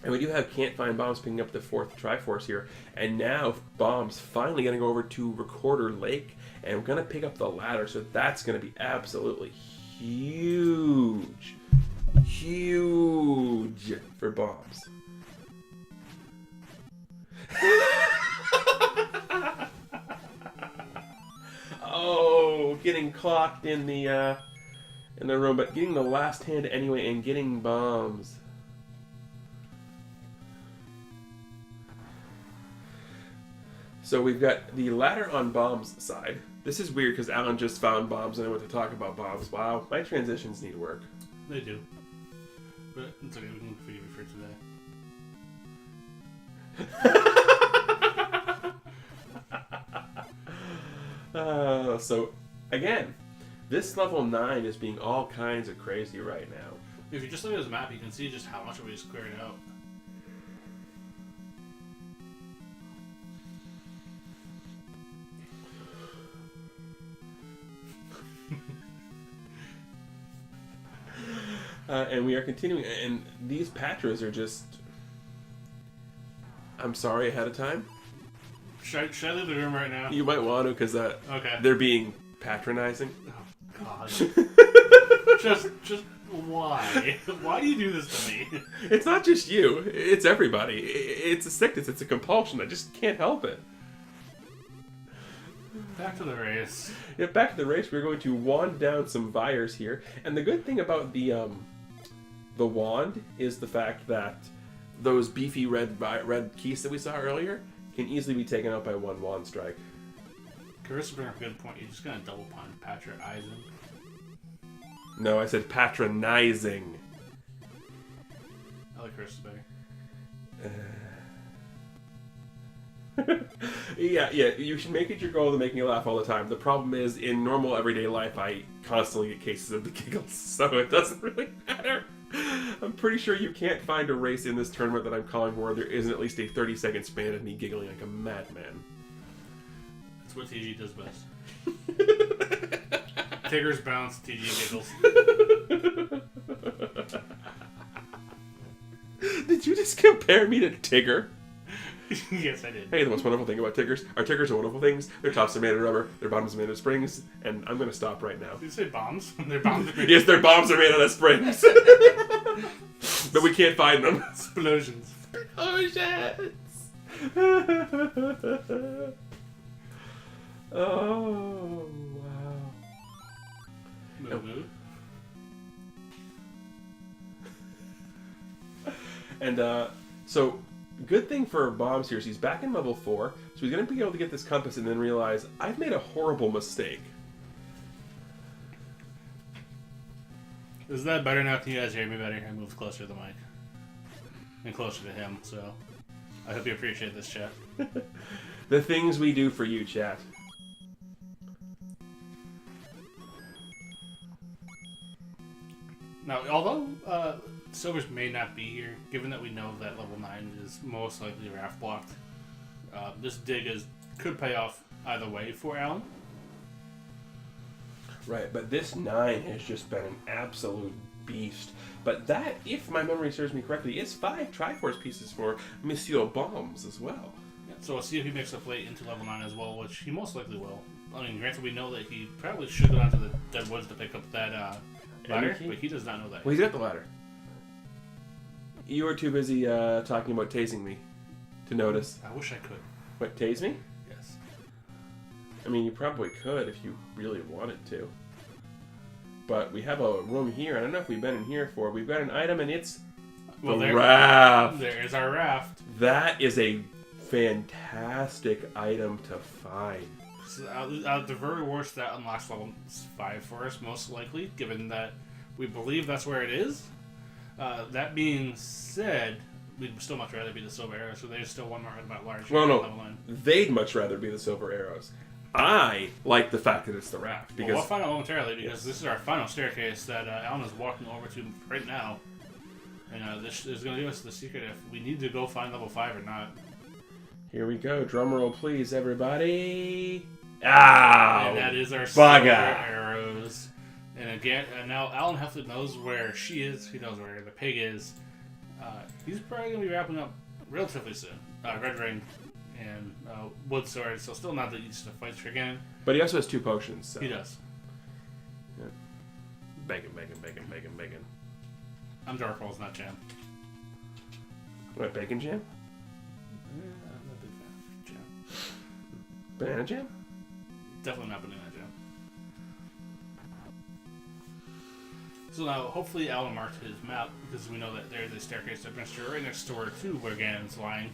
And we do have Cantfindbombs picking up the 4th Triforce here. And now Bombs finally going to go over to Recorder Lake. And we're going to pick up the ladder. So that's going to be absolutely huge. Huge for Bombs. Oh, getting clocked in the room. But getting the last hand anyway and getting Bombs. So we've got the ladder on Bombs' side. This is weird because Alan just found Bombs and I went to talk about Bombs. Wow, my transitions need work. They do. But it's okay, we can forgive you for today. So, again, this level 9 is being all kinds of crazy right now. If you just look at his map, you can see just how much of it is clearing out. And we are continuing, and these Patras are just... I'm sorry ahead of time. Should I leave the room right now? You might want to, because Okay. they're being patronizing. Oh, God. just why? Why do you do this to me? It's not just you. It's everybody. It's a sickness. It's a compulsion. I just can't help it. Back to the race. Yeah, back to the race. We're going to wand down some Vyres here. And the good thing about the wand is the fact that those beefy red keys that we saw earlier can easily be taken out by one wand strike. Carissa bring up a good point. You're just going to double pun patronizing. No, I said patronizing. I like Carissa better. Yeah, you should make it your goal to make me laugh all the time. The problem is, in normal everyday life, I constantly get cases of the giggles, so it doesn't really matter. I'm pretty sure you can't find a race in this tournament that I'm calling where there isn't at least a 30-second span of me giggling like a madman. That's what TG does best. Tigger's bounce, TG giggles. Did you just compare me to Tigger? Yes, I did. Hey, the most wonderful thing about Tiggers are Tiggers are wonderful things. Their tops are made of rubber, their bottoms are made of springs, and I'm going to stop right now. Did you say bombs? Their bombs are made Yes, their bombs are made out of springs. But we can't find them. explosions. Explosions! Oh, wow. Move. And, so... Good thing for Bombs here is he's back in level 4, so he's going to be able to get this compass and then realize, I've made a horrible mistake. Is that better now? Can you guys hear me better? I moved closer to the mic. And closer to him, so I hope you appreciate this, chat. The things we do for you, chat. Now, although Silvers may not be here, given that we know that level 9 is most likely raft blocked, this dig could pay off either way for Alan. Right, but this 9 has just been an absolute beast. But that, if my memory serves me correctly, is 5 Triforce pieces for Monsieur Bombs as well. Yeah, so we'll see if he makes a play into level 9 as well, which he most likely will. I mean, granted, we know that he probably should go down to the Dead Woods to pick up that ladder, but he does not know that. Well, he's got the ladder. You were too busy talking about tasing me to notice. I wish I could. What, tase me? Yes. I mean, you probably could if you really wanted to. But we have a room here. I don't know if we've been in here for. We've got an item, and it's the raft. There is our raft. That is a fantastic item to find. So, the very worst that unlocks level 5 for us, most likely, given that we believe that's where it is. That being said, we'd still much rather be the Silver Arrow, so there's still one more about large. Well, no, level 9. they'd much rather be the Silver Arrows. I like the fact that it's the raft because we'll find out momentarily because this is our final staircase that Alan is walking over to right now, and this is going to give us the secret if we need to go find level 5 or not. Here we go. Drum roll, please, everybody. Ow! And that is our Silver Arrows. And again, now TheAlanHeffley knows where she is. He knows where the pig is. He's probably going to be wrapping up relatively soon. Red Ring and Wood Sword, so still not the easiest of fights for again. But he also has 2 potions. So. He does. Yeah. Bacon. I'm Dark Rolls, not Jam. What, Bacon Jam? I'm not a big fan of Jam. Banana Jam? Definitely not Banana Jam. So now, hopefully Alan marked his map, because we know that there's a staircase that brings you right next door to where Ganon's lying.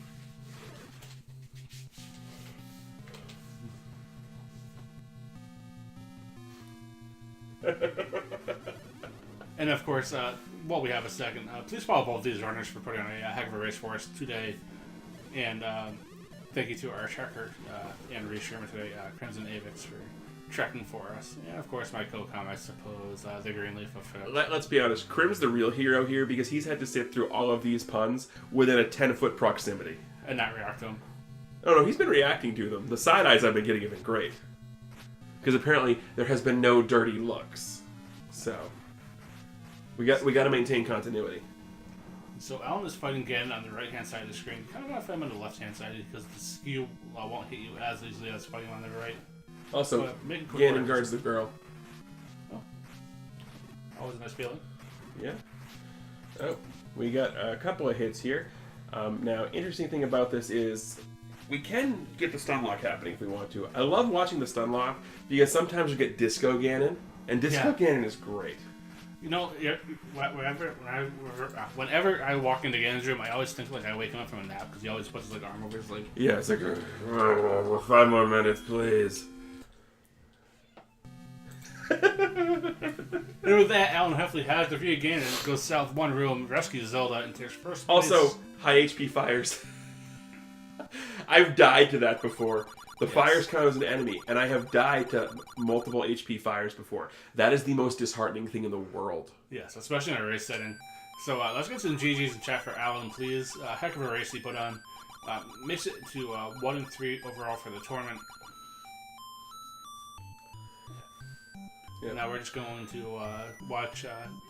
And of course, while we have a second, please follow both these runners for putting on a heck of a race for us today. And thank you to our tracker and race streamer today, Crimson Avix, for trekking for us. And of course, my co-com, I suppose, the Greenleaf Effect. Let's be honest, Crim's the real hero here because he's had to sit through all of these puns within a 10-foot proximity. And not react to them. Oh no, he's been reacting to them. The side eyes I've been getting have been great. Because apparently there has been no dirty looks. So we got to maintain continuity. So Alan is fighting Ganon on the right-hand side of the screen. You kind of want to fight him on the left-hand side because the skew won't hit you as easily as fighting on the right. Also, Ganon guards the girl. Oh. Always a nice feeling. Yeah. Oh, we got a couple of hits here. Now, interesting thing about this is we can get the stun lock happening if we want to. I love watching the stun lock because sometimes you get Disco Ganon, and Disco Ganon is great. You know, whenever I walk into Ganon's room, I always think like I wake him up from a nap because he always puts his like arm over his leg. Yeah, it's like 5 more minutes, please. And with that, TheAlanHeffley has defeated Ganon, goes south one room, rescues Zelda, and takes first place. Also, high HP fires. I've died to that before. The fires count as an enemy, and I have died to multiple HP fires before. That is the most disheartening thing in the world. Yes, especially in a race setting. So let's get some GGs in chat for Alan, please. Heck of a race he put on. Makes it to 1-3 overall for the tournament. Yep. Now we're just going to watch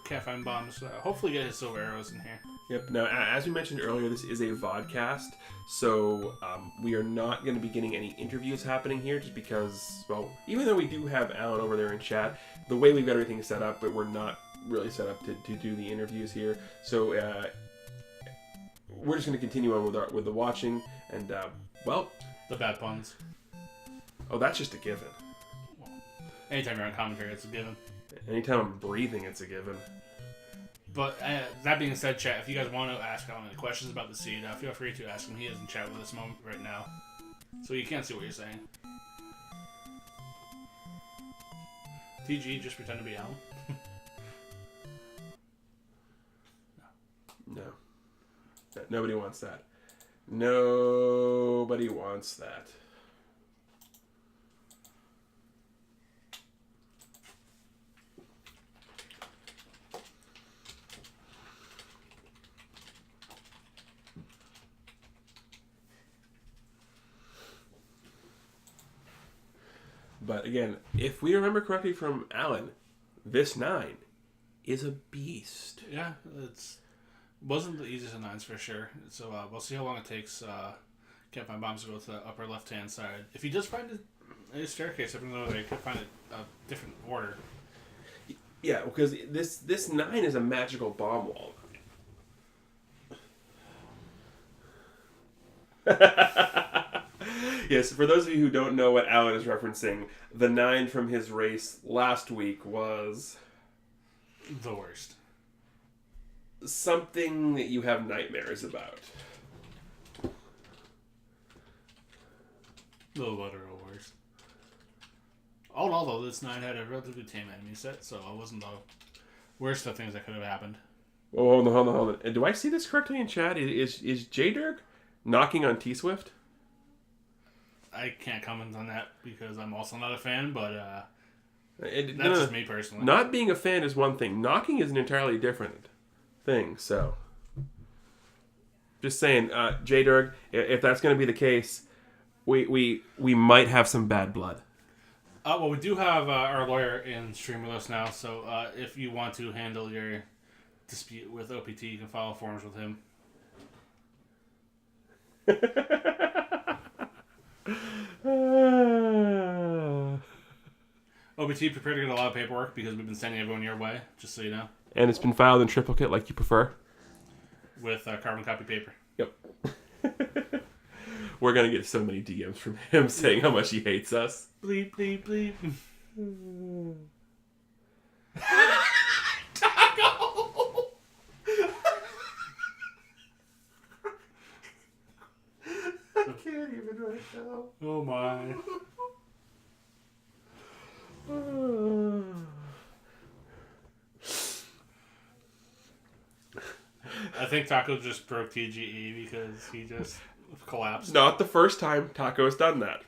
Cantfindbombs hopefully get his silver arrows in here. Yep. Now, as we mentioned earlier, this is a vodcast, so we are not going to be getting any interviews happening here just because, well, even though we do have Alan over there in chat, the way we've got everything set up, but we're not really set up to do the interviews here. So we're just going to continue on with the watching, and, well... The bad puns. Oh, that's just a given. Anytime you're on commentary, it's a given. Anytime I'm breathing, it's a given. But that being said, chat, if you guys want to ask Alan any questions about the seed, feel free to ask him. He is in chat with us right now, so you can't see what you're saying. TG, just pretend to be Alan. No. Nobody wants that. Nobody wants that. But again, if we remember correctly from Alan, this 9 is a beast. Yeah, wasn't the easiest of 9s for sure. So we'll see how long it takes Cantfindbombs to go to the upper left-hand side. If he does find a staircase, even though they could find a different order. Yeah, because this 9 is a magical bomb wall. Yes, for those of you who don't know what Alan is referencing, the 9 from his race last week was... the worst. Something that you have nightmares about. The literal worst. All in all, though, this 9 had a relatively tame enemy set, so it wasn't the worst of things that could have happened. Oh, hold on. And do I see this correctly in chat? Is J-Dirk knocking on T-Swift? I can't comment on that because I'm also not a fan, but that's just me personally. Not being a fan is one thing. Knocking is an entirely different thing, so... Just saying, J-Dirk, if that's going to be the case, we might have some bad blood. Well, we do have our lawyer in stream with us now, so if you want to handle your dispute with OPT, you can file forms with him. OBT, prepare to get a lot of paperwork because we've been sending everyone your way, just so you know. And it's been filed in triplicate like you prefer? With carbon copy paper. Yep. We're going to get so many DMs from him saying how much he hates us. Bleep, bleep, bleep. Taco! I can't even right now. Oh my. I think Taco just broke TGE because he just collapsed. Not the first time Taco has done that.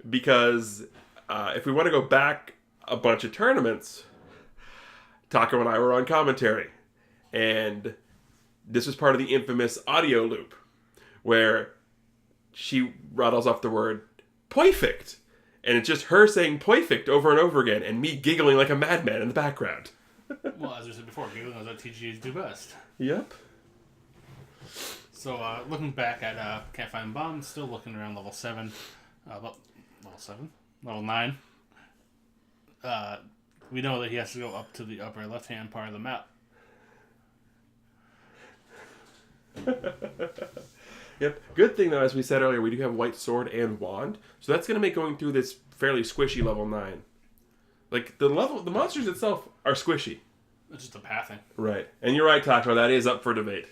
Because if we want to go back a bunch of tournaments, Taco and I were on commentary. And this was part of the infamous audio loop where she rattles off the word perfect. And it's just her saying perfect over and over again and me giggling like a madman in the background. Well, as we said before, giggling is what TGEs do best. Yep. So, looking back at Cantfindbombs, still looking around level 7. Level 7? Level 9. We know that he has to go up to the upper left-hand part of the map. Yep. Good thing, though, as we said earlier, we do have White Sword and Wand. So that's going to make going through this fairly squishy level 9. Like, the monsters itself are squishy. It's just a pathing. Right. And you're right, Taco. That is up for debate.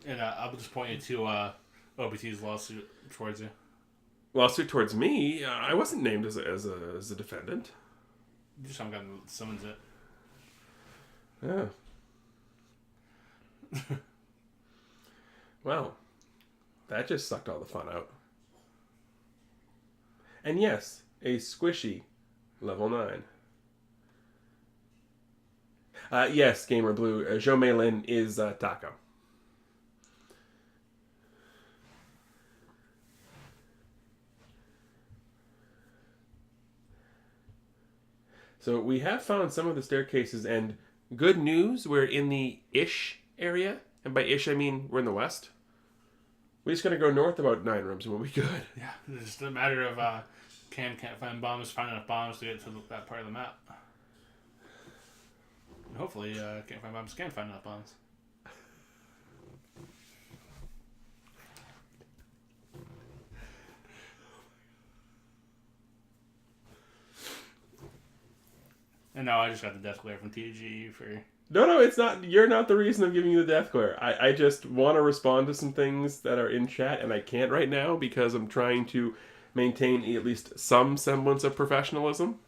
And I'll just point you to OBT's lawsuit towards you. Lawsuit towards me? I wasn't named as a defendant. You just haven't gotten summons it. Yeah. Well, that just sucked all the fun out. And yes, a squishy level 9. Yes, Gamer Blue. Zhou Meilin is Taco. So we have found some of the staircases, and good news, we're in the ish area. And by ish, I mean we're in the west. We just gotta go north about 9 rooms and we'll be good. Yeah, it's just a matter of can't find bombs, find enough bombs to get to that part of the map. And hopefully, Cantfindbombs can find enough bombs. And now I just got the death glare from TG for... No, it's not. You're not the reason I'm giving you the death glare. I just want to respond to some things that are in chat, and I can't right now because I'm trying to maintain at least some semblance of professionalism.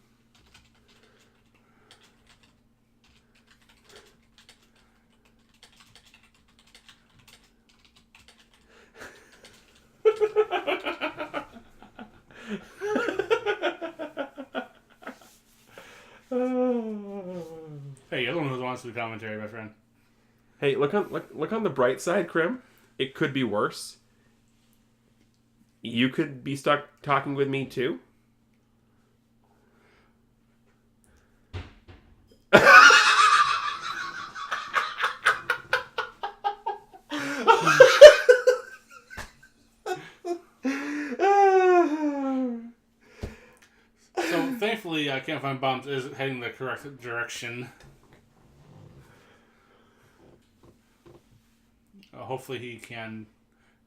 Hey, you're the one who wants to do commentary, my friend. Hey, look on the bright side, Krim. It could be worse. You could be stuck talking with me too. So, thankfully, Cantfindbombs is heading the correct direction. Hopefully he can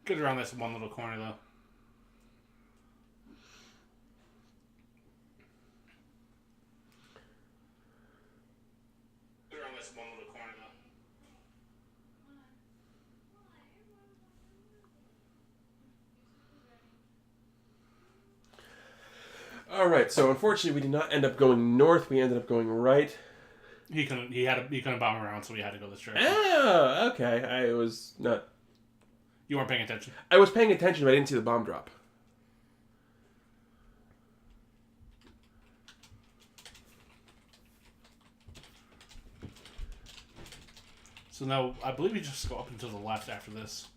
get around this one little corner, though. Get around this one little corner, though. Alright, so unfortunately we did not end up going north, we ended up going right. He couldn't bomb around, so we had to go this direction. Oh, okay. I was not... You weren't paying attention. I was paying attention, but I didn't see the bomb drop. So now, I believe you just go up and to the left after this.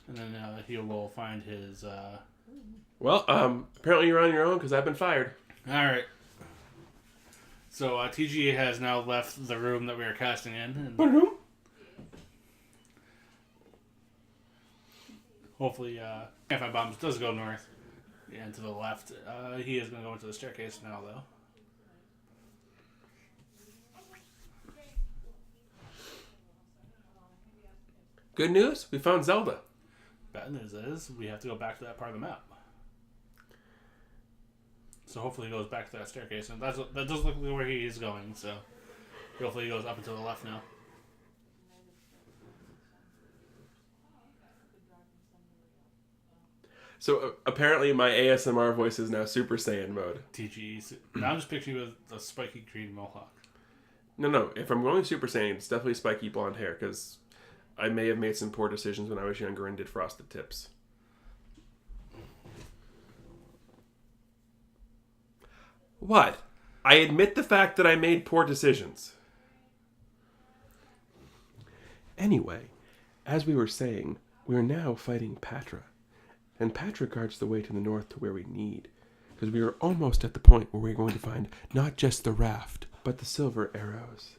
And then he will find his... Well, apparently you're on your own, because I've been fired. Alright. So, TGA has now left the room that we were casting in. And what room? hopefully, Cantfindbombs does go north. And to the left. He is going to go into the staircase now, though. Good news, we found Zelda. Bad news is, we have to go back to that part of the map. So hopefully he goes back to that staircase. And that does look like where he is going, so... hopefully he goes up and to the left now. So apparently my ASMR voice is now Super Saiyan mode. TG. Now I'm just picturing you with a spiky green mohawk. No. If I'm going Super Saiyan, it's definitely spiky blonde hair, because I may have made some poor decisions when I was younger and did frosted tips. What? I admit the fact that I made poor decisions. Anyway, as we were saying, we are now fighting Patra. And Patra guards the way to the north to where we need. Because we are almost at the point where we're going to find not just the raft, but the silver arrows.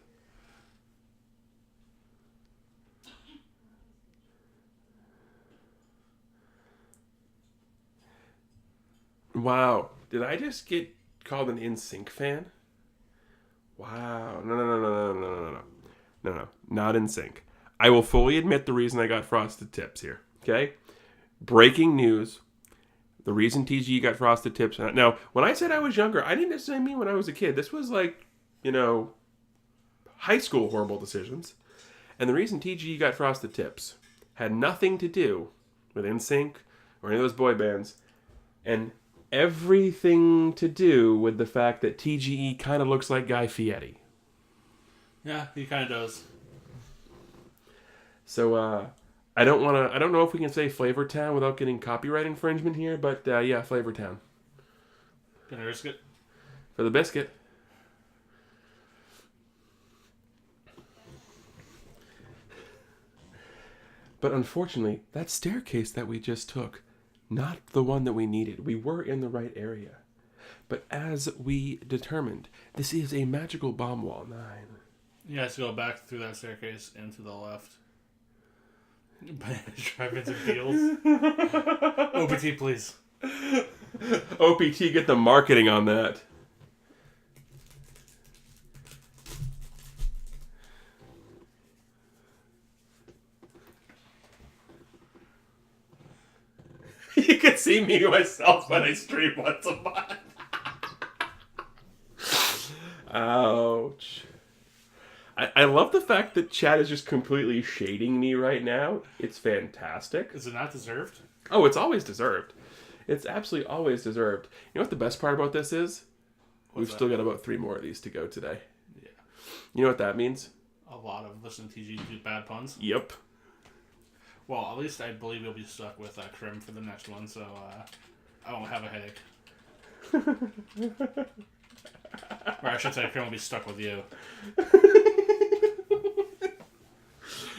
Wow. Did I just get called an NSYNC fan? Wow. No. Not NSYNC. I will fully admit the reason I got Frosted Tips here. Okay? Breaking news. The reason TGE got Frosted Tips. Now, when I said I was younger, I didn't necessarily mean when I was a kid. This was like, high school horrible decisions. And the reason TGE got Frosted Tips had nothing to do with NSYNC or any of those boy bands. And everything to do with the fact that TGE kind of looks like Guy Fieri. Yeah, he kind of does. So, I don't know if we can say Flavor Town without getting copyright infringement here, but yeah, Flavor Town. Gonna risk it? For the biscuit. But unfortunately, that staircase that we just took, not the one that we needed. We were in the right area. But as we determined, this is a magical bomb wall 9. You guys go back through that staircase and to the left. Drive-ins and deals. OPT, please. OPT, get the marketing on that. You can see me myself when I stream once a month. Ouch. I love the fact that chat is just completely shading me right now. It's fantastic. Is it not deserved? Oh, it's always deserved. It's absolutely always deserved. You know what the best part about this is? We've still got about 3 more of these to go today. Yeah. You know what that means? A lot of listening to TG do bad puns. Yep. Well, at least I believe you'll be stuck with Krim for the next one, so I won't have a headache. Or I should say Krim will be stuck with you.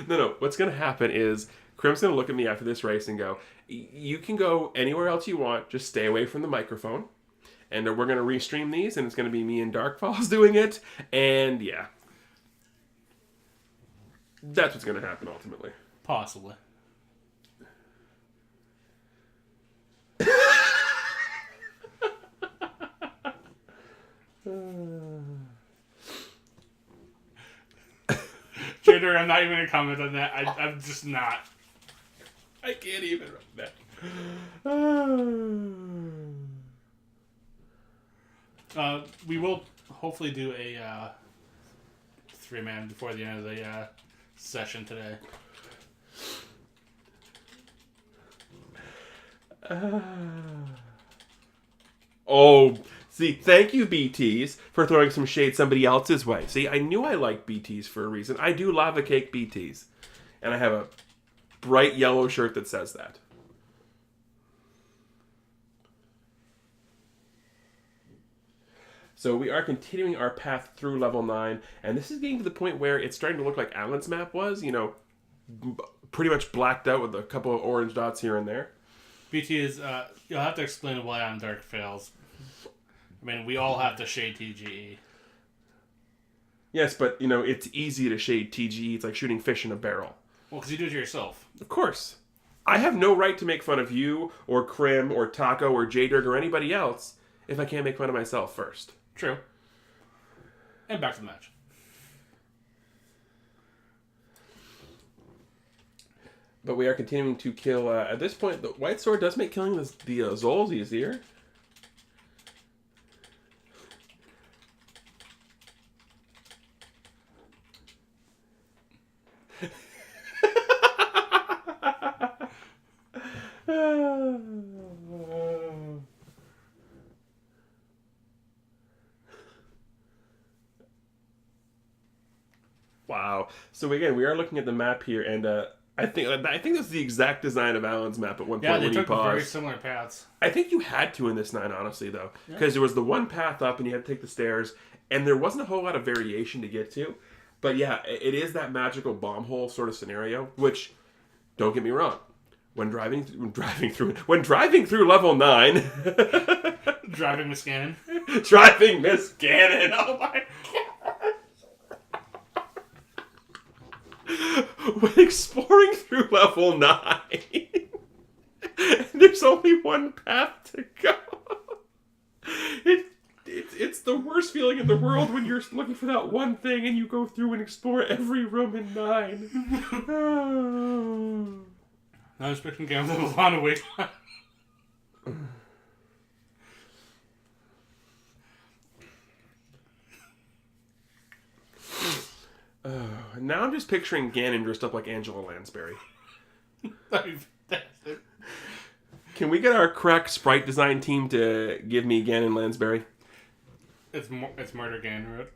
No. What's going to happen is Krim's going to look at me after this race and go, you can go anywhere else you want, just stay away from the microphone. And we're going to restream these, and it's going to be me and Dark Falls doing it. And yeah. That's what's going to happen ultimately. Possibly. Jader, I'm not even going to comment on that. I'm just not. I can't even write that. We will hopefully do a 3-man before the end of the session today. See, thank you, BTs, for throwing some shade somebody else's way. See, I knew I liked BTs for a reason. I do lava cake BTs. And I have a bright yellow shirt that says that. So we are continuing our path through level 9, and this is getting to the point where it's starting to look like Alan's map was, pretty much blacked out with a couple of orange dots here and there. BT is, you'll have to explain why on Dark fails. I mean, we all have to shade TGE. Yes, but, it's easy to shade TGE. It's like shooting fish in a barrel. Well, because you do it yourself. Of course. I have no right to make fun of you, or Krim, or Taco, or J-Dirk, or anybody else if I can't make fun of myself first. True. And back to the match. But we are continuing to kill. At this point, the White Sword does make killing the Zols easier. Wow. So again, we are looking at the map here, and I think this is the exact design of Alan's map at one point when he paused. Yeah, they took very similar paths. I think you had to in this 9, honestly, though, because there was the one path up, and you had to take the stairs, and there wasn't a whole lot of variation to get to. But yeah, it is that magical bomb hole sort of scenario. Which, don't get me wrong, when driving through level 9, driving Miss Gannon. Driving Miss Gannon. Oh my god. When exploring through level 9, there's only one path to go. It's the worst feeling in the world when you're looking for that one thing and you go through and explore every room in 9. Oh. I was expecting games that have a lot of wait time. Now I'm just picturing Ganon dressed up like Angela Lansbury. That'd be fantastic. Can we get our crack sprite design team to give me Ganon Lansbury? It's Murder Ganon.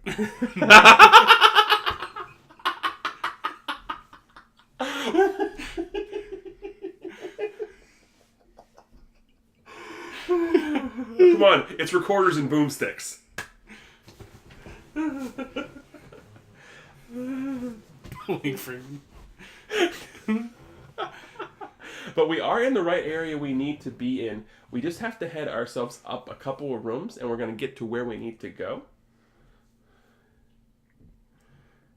Come on, it's recorders and boomsticks. Link Freeman. But we are in the right area we need to be in. We just have to head ourselves up a couple of rooms, and we're going to get to where we need to go.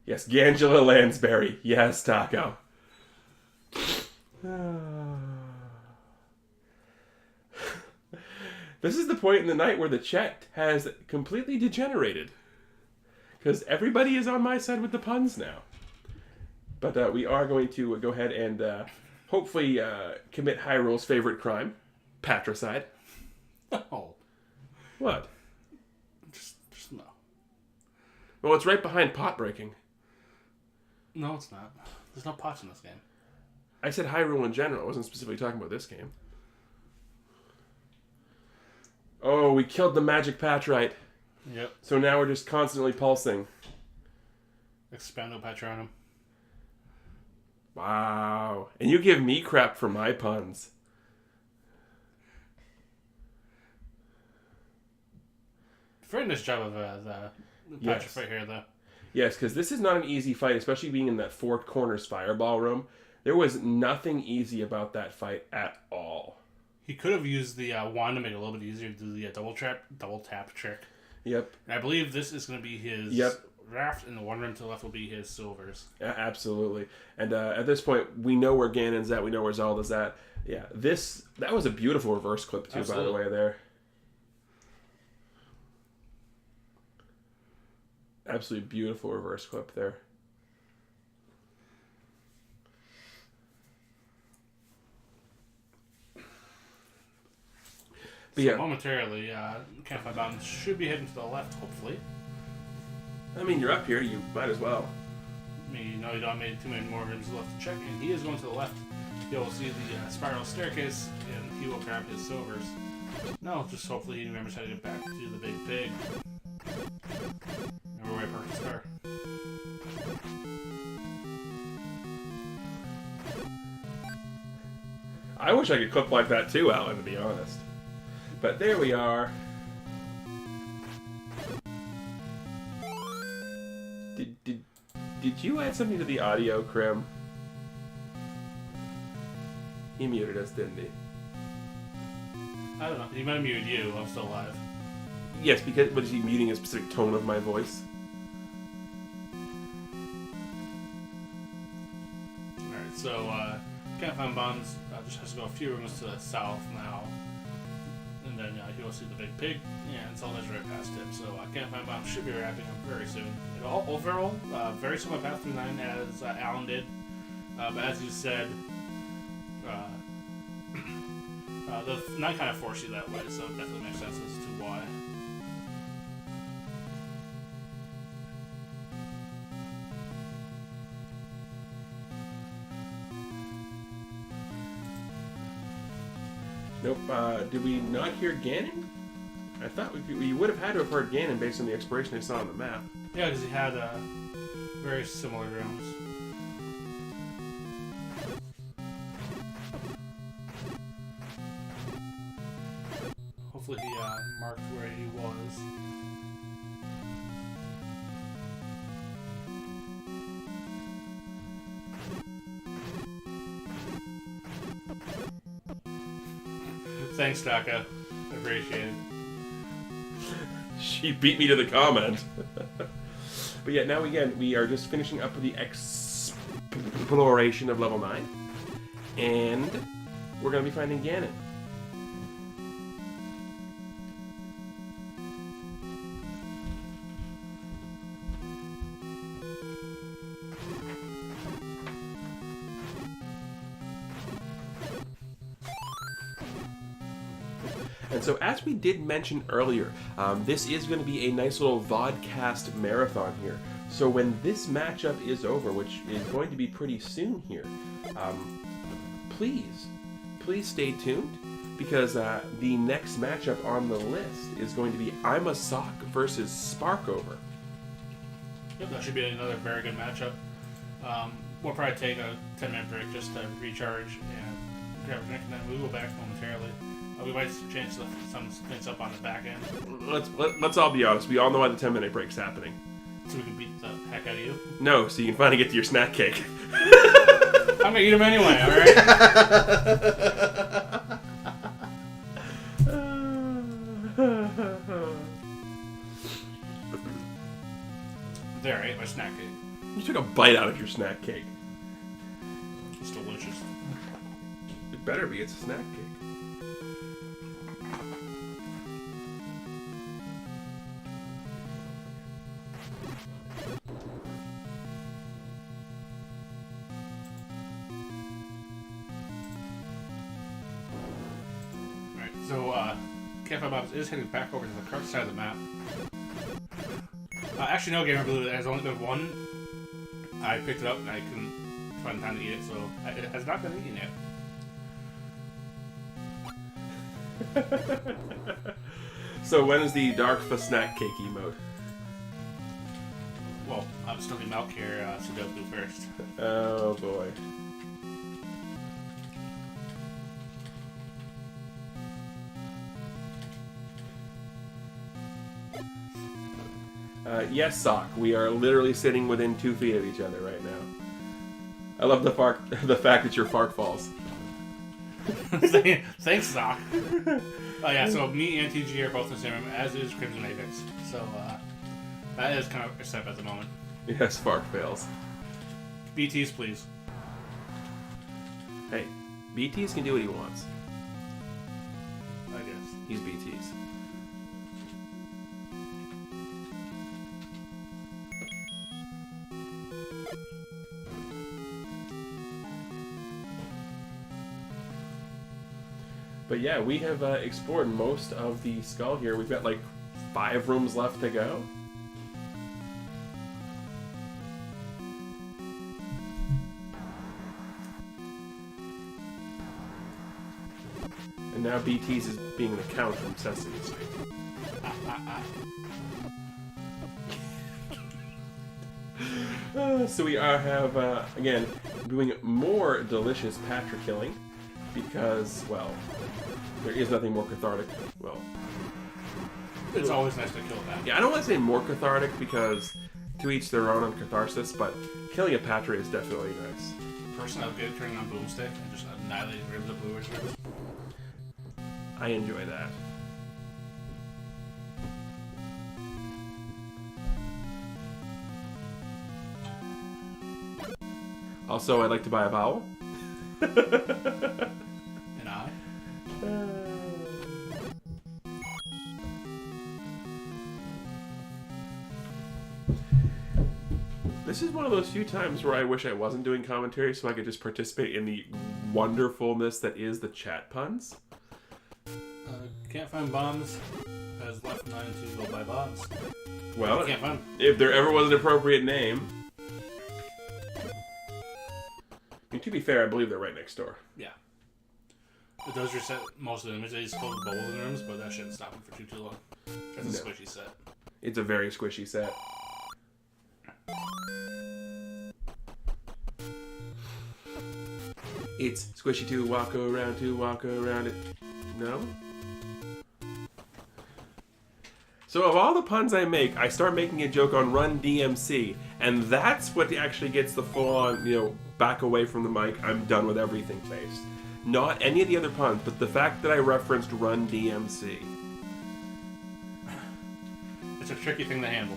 Yes, Gangela Lansbury. Yes, Taco. This is the point in the night where the chat has completely degenerated. Because everybody is on my side with the puns now. But we are going to go ahead and hopefully commit Hyrule's favorite crime. Patricide. Oh. What? Just no. Well, it's right behind pot breaking. No, it's not. There's no pots in this game. I said Hyrule in general. I wasn't specifically talking about this game. Oh, we killed the magic Patrite. Yep. So now we're just constantly pulsing. Expando Patronum. Wow. And you give me crap for my puns. Very nice job of the Patrick fight here, though. Yes, because this is not an easy fight, especially being in that four corners fireball room. There was nothing easy about that fight at all. He could have used the wand to make it a little bit easier to do the double tap trick. Yep. And I believe this is going to be his raft, and the one room to the left will be his silvers. Yeah, absolutely. And at this point, we know where Ganon's at. We know where Zelda's at. Yeah, that was a beautiful reverse clip, too, Absolutely. By the way, there. Absolutely beautiful reverse clip there. So momentarily, Cantfindbombs should be heading to the left, hopefully. I mean, you're up here. You might as well. I mean, you know, you don't make too many more rooms left to check, and he is going to the left. You'll see the spiral staircase, and he will grab his silvers. No, just hopefully he remembers how to get back to the big pig. Remember where I parked his car. I wish I could clip like that too, Alan, to be honest. But there we are. Did you add something to the audio, Krim? He muted us, didn't he? I don't know. He might have muted you. I'm still alive. Yes, but is he muting a specific tone of my voice? Alright, so Cantfindbombs just has to go a few rooms to the south now. And then he will see the big pig, and Zelda's right past him. So Cantfindbombs should be wrapping up very soon. Overall, very similar path through 9 as Alan did. But as you said, the 9 kind of forced you that way, so it definitely makes sense as to why. Nope. Did we not hear Ganon? I thought we would have had to have heard Ganon based on the expiration I saw on the map. Yeah, because he had very similar rooms. Hopefully he marked where he was. Thanks, Taka. I appreciate it. She beat me to the comment. But yeah, now again, we are just finishing up with the exploration of level 9. And we're going to be finding Ganon. And so, as we did mention earlier, this is going to be a nice little vodcast marathon here. So when this matchup is over, which is going to be pretty soon here, please stay tuned, because the next matchup on the list is going to be I'm a Sock versus Sparkover. Yep, that should be another very good matchup. We'll probably take a 10-minute break just to recharge and grab a drink, and then we will go back momentarily. We might change some things up on the back end. Let's all be honest. We all know why the 10-minute break's happening. So we can beat the heck out of you? No, so you can finally get to your snack cake. I'm gonna eat them anyway, alright? There, I ate my snack cake. You took a bite out of your snack cake. It's delicious. It better be. It's a snack cake. Alright, so Cantfindbombs is heading back over to the correct side of the map. Actually, no, Gamer Blue, there has only been one. I picked it up and I couldn't find time to eat it, so it has not been eaten yet. So when is the Dark for Snack Cake emote? Well, I'm still in milk here, so they'll do first. Oh boy. Yes, Sock. We are literally sitting within 2 feet of each other right now. I love the fact that your fart falls. Thanks, Sock. Oh yeah, so me and TG are both in the same room, as is Crimson Apex. So that is kind of a step at the moment. Yes, fart fails. BTs, please. Hey, BTs can do what he wants. I guess. He's BTs. But yeah, we have explored most of the skull here. We've got like 5 rooms left to go. And now BT's is being the count from Sesame Street. So we have, again, doing more delicious Patrick killing. Because, well, there is nothing more cathartic. Well, it's always nice to kill that. Yeah, I don't want to say more cathartic because to each their own on catharsis, but killing a Patra is definitely nice. Person I'll get turning on Boomstick and just annihilating ribs of Blueberry's ribs. I enjoy that. Also, I'd like to buy a vowel. And I? This is one of those few times where I wish I wasn't doing commentary so I could just participate in the wonderfulness that is the chat puns. Cantfindbombs has left 9 to go buy bombs. Well, Can't find. If there ever was an appropriate name. I mean, to be fair, I believe they're right next door. Yeah. It does reset most of them. It's called bowling rooms, but that shouldn't stop them for too long. That's a squishy set. It's a very squishy set. It's squishy to walk around it. No? So of all the puns I make, I start making a joke on Run DMC, and that's what actually gets the full-on, back away from the mic, I'm done with everything face. Not any of the other puns, but the fact that I referenced Run DMC. It's a tricky thing to handle.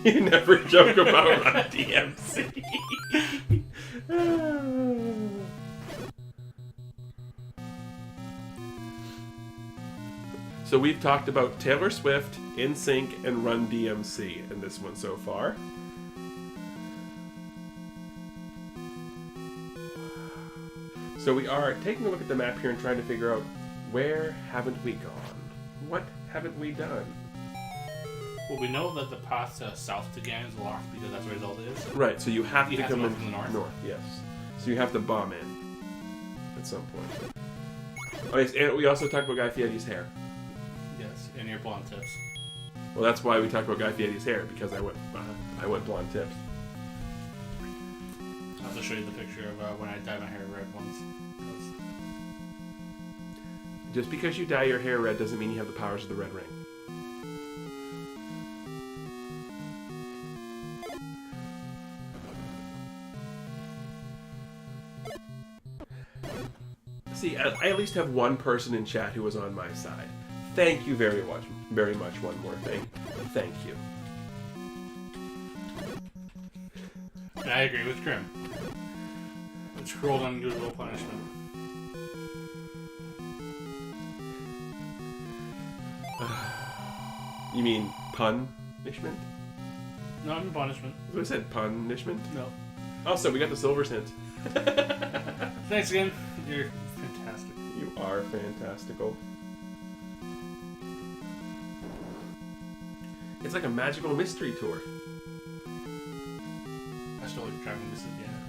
You never joke about Run DMC. So we've talked about Taylor Swift, NSYNC, and Run DMC in this one so far. So we are taking a look at the map here and trying to figure out where haven't we gone? What haven't we done? Well, we know that the path south to Ganon is locked because that's where Zelda is. Right, so you have to come go in from the north. yes. So you have to bomb in at some point. Oh yes, and we also talked about Guy Fieri's hair. Yes, and your blonde tips. Well, that's why we talked about Guy Fieri's hair, because I went blonde tips. I'll have to show you the picture of when I dyed my hair red once. Just because you dye your hair red doesn't mean you have the powers of the Red Ring. See, I at least have one person in chat who was on my side. Thank you very much. One more thing. Thank you. And I agree with Grim. It's cruel and unusual punishment. You mean punishment? No, I mean punishment. I said punishment? No. Also, we got the silver hint. Thanks again. You're fantastic. You are fantastical. It's like a magical mystery tour. I still like driving this again.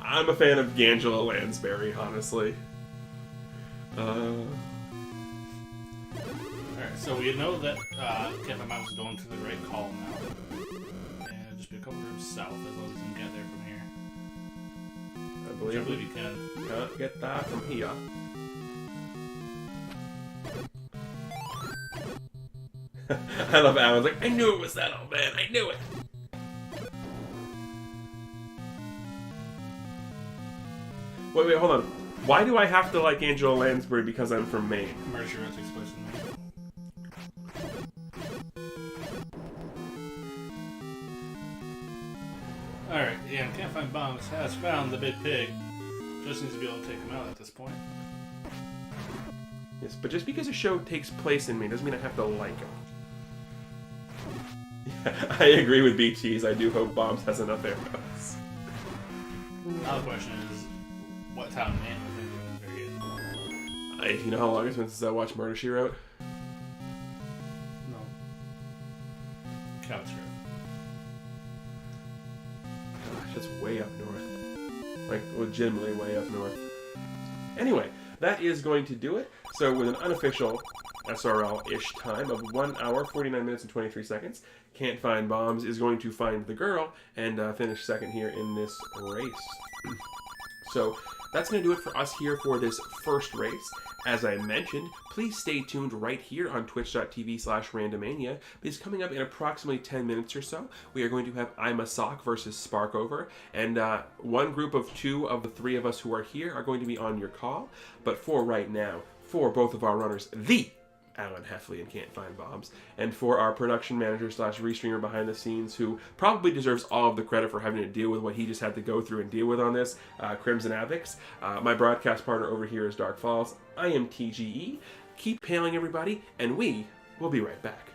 I'm a fan of Angela Lansbury, honestly. Alright, so we know that Cantfindbombs is going to the Great Hall now. And just be a couple rooms south as long as you can get there from here. I Which believe I believe you can. Can't get that from here. I love Alan's like, I knew it was that old man, I knew it! Wait, hold on. Why do I have to like Angela Lansbury because I'm from Maine? Murder She Wrote takes place in Maine. Alright, yeah, Cantfindbombs has found the big pig. Just needs to be able to take him out at this point. Yes, but just because a show takes place in Maine doesn't mean I have to like it. Yeah, I agree with BTs. I do hope Bombs has enough arrows. Now the question is, what town in Maine do you think is very good? You know how long it's been since I watched Murder, She Wrote? No. Cabot's Grove. Gosh, that's way up north. Like, legitimately way up north. Anyway, that is going to do it. So with an unofficial SRL-ish time of 1 hour, 49 minutes, and 23 seconds, Cantfindbombs is going to find the girl and finish second here in this race. So that's going to do it for us here for this first race. As I mentioned, please stay tuned right here on twitch.tv/randomania, because coming up in approximately 10 minutes or so, we are going to have I'm a Sock versus Sparkover, and one group of two of the three of us who are here are going to be on your call. But for right now, for both of our runners, TheAlanHeffley and Cantfindbombs, and for our production manager / restreamer behind the scenes, who probably deserves all of the credit for having to deal with what he just had to go through and deal with on this, Crimson Avix. My broadcast partner over here is Dark Falls. I am TGE. Keep pailing, everybody, and we will be right back.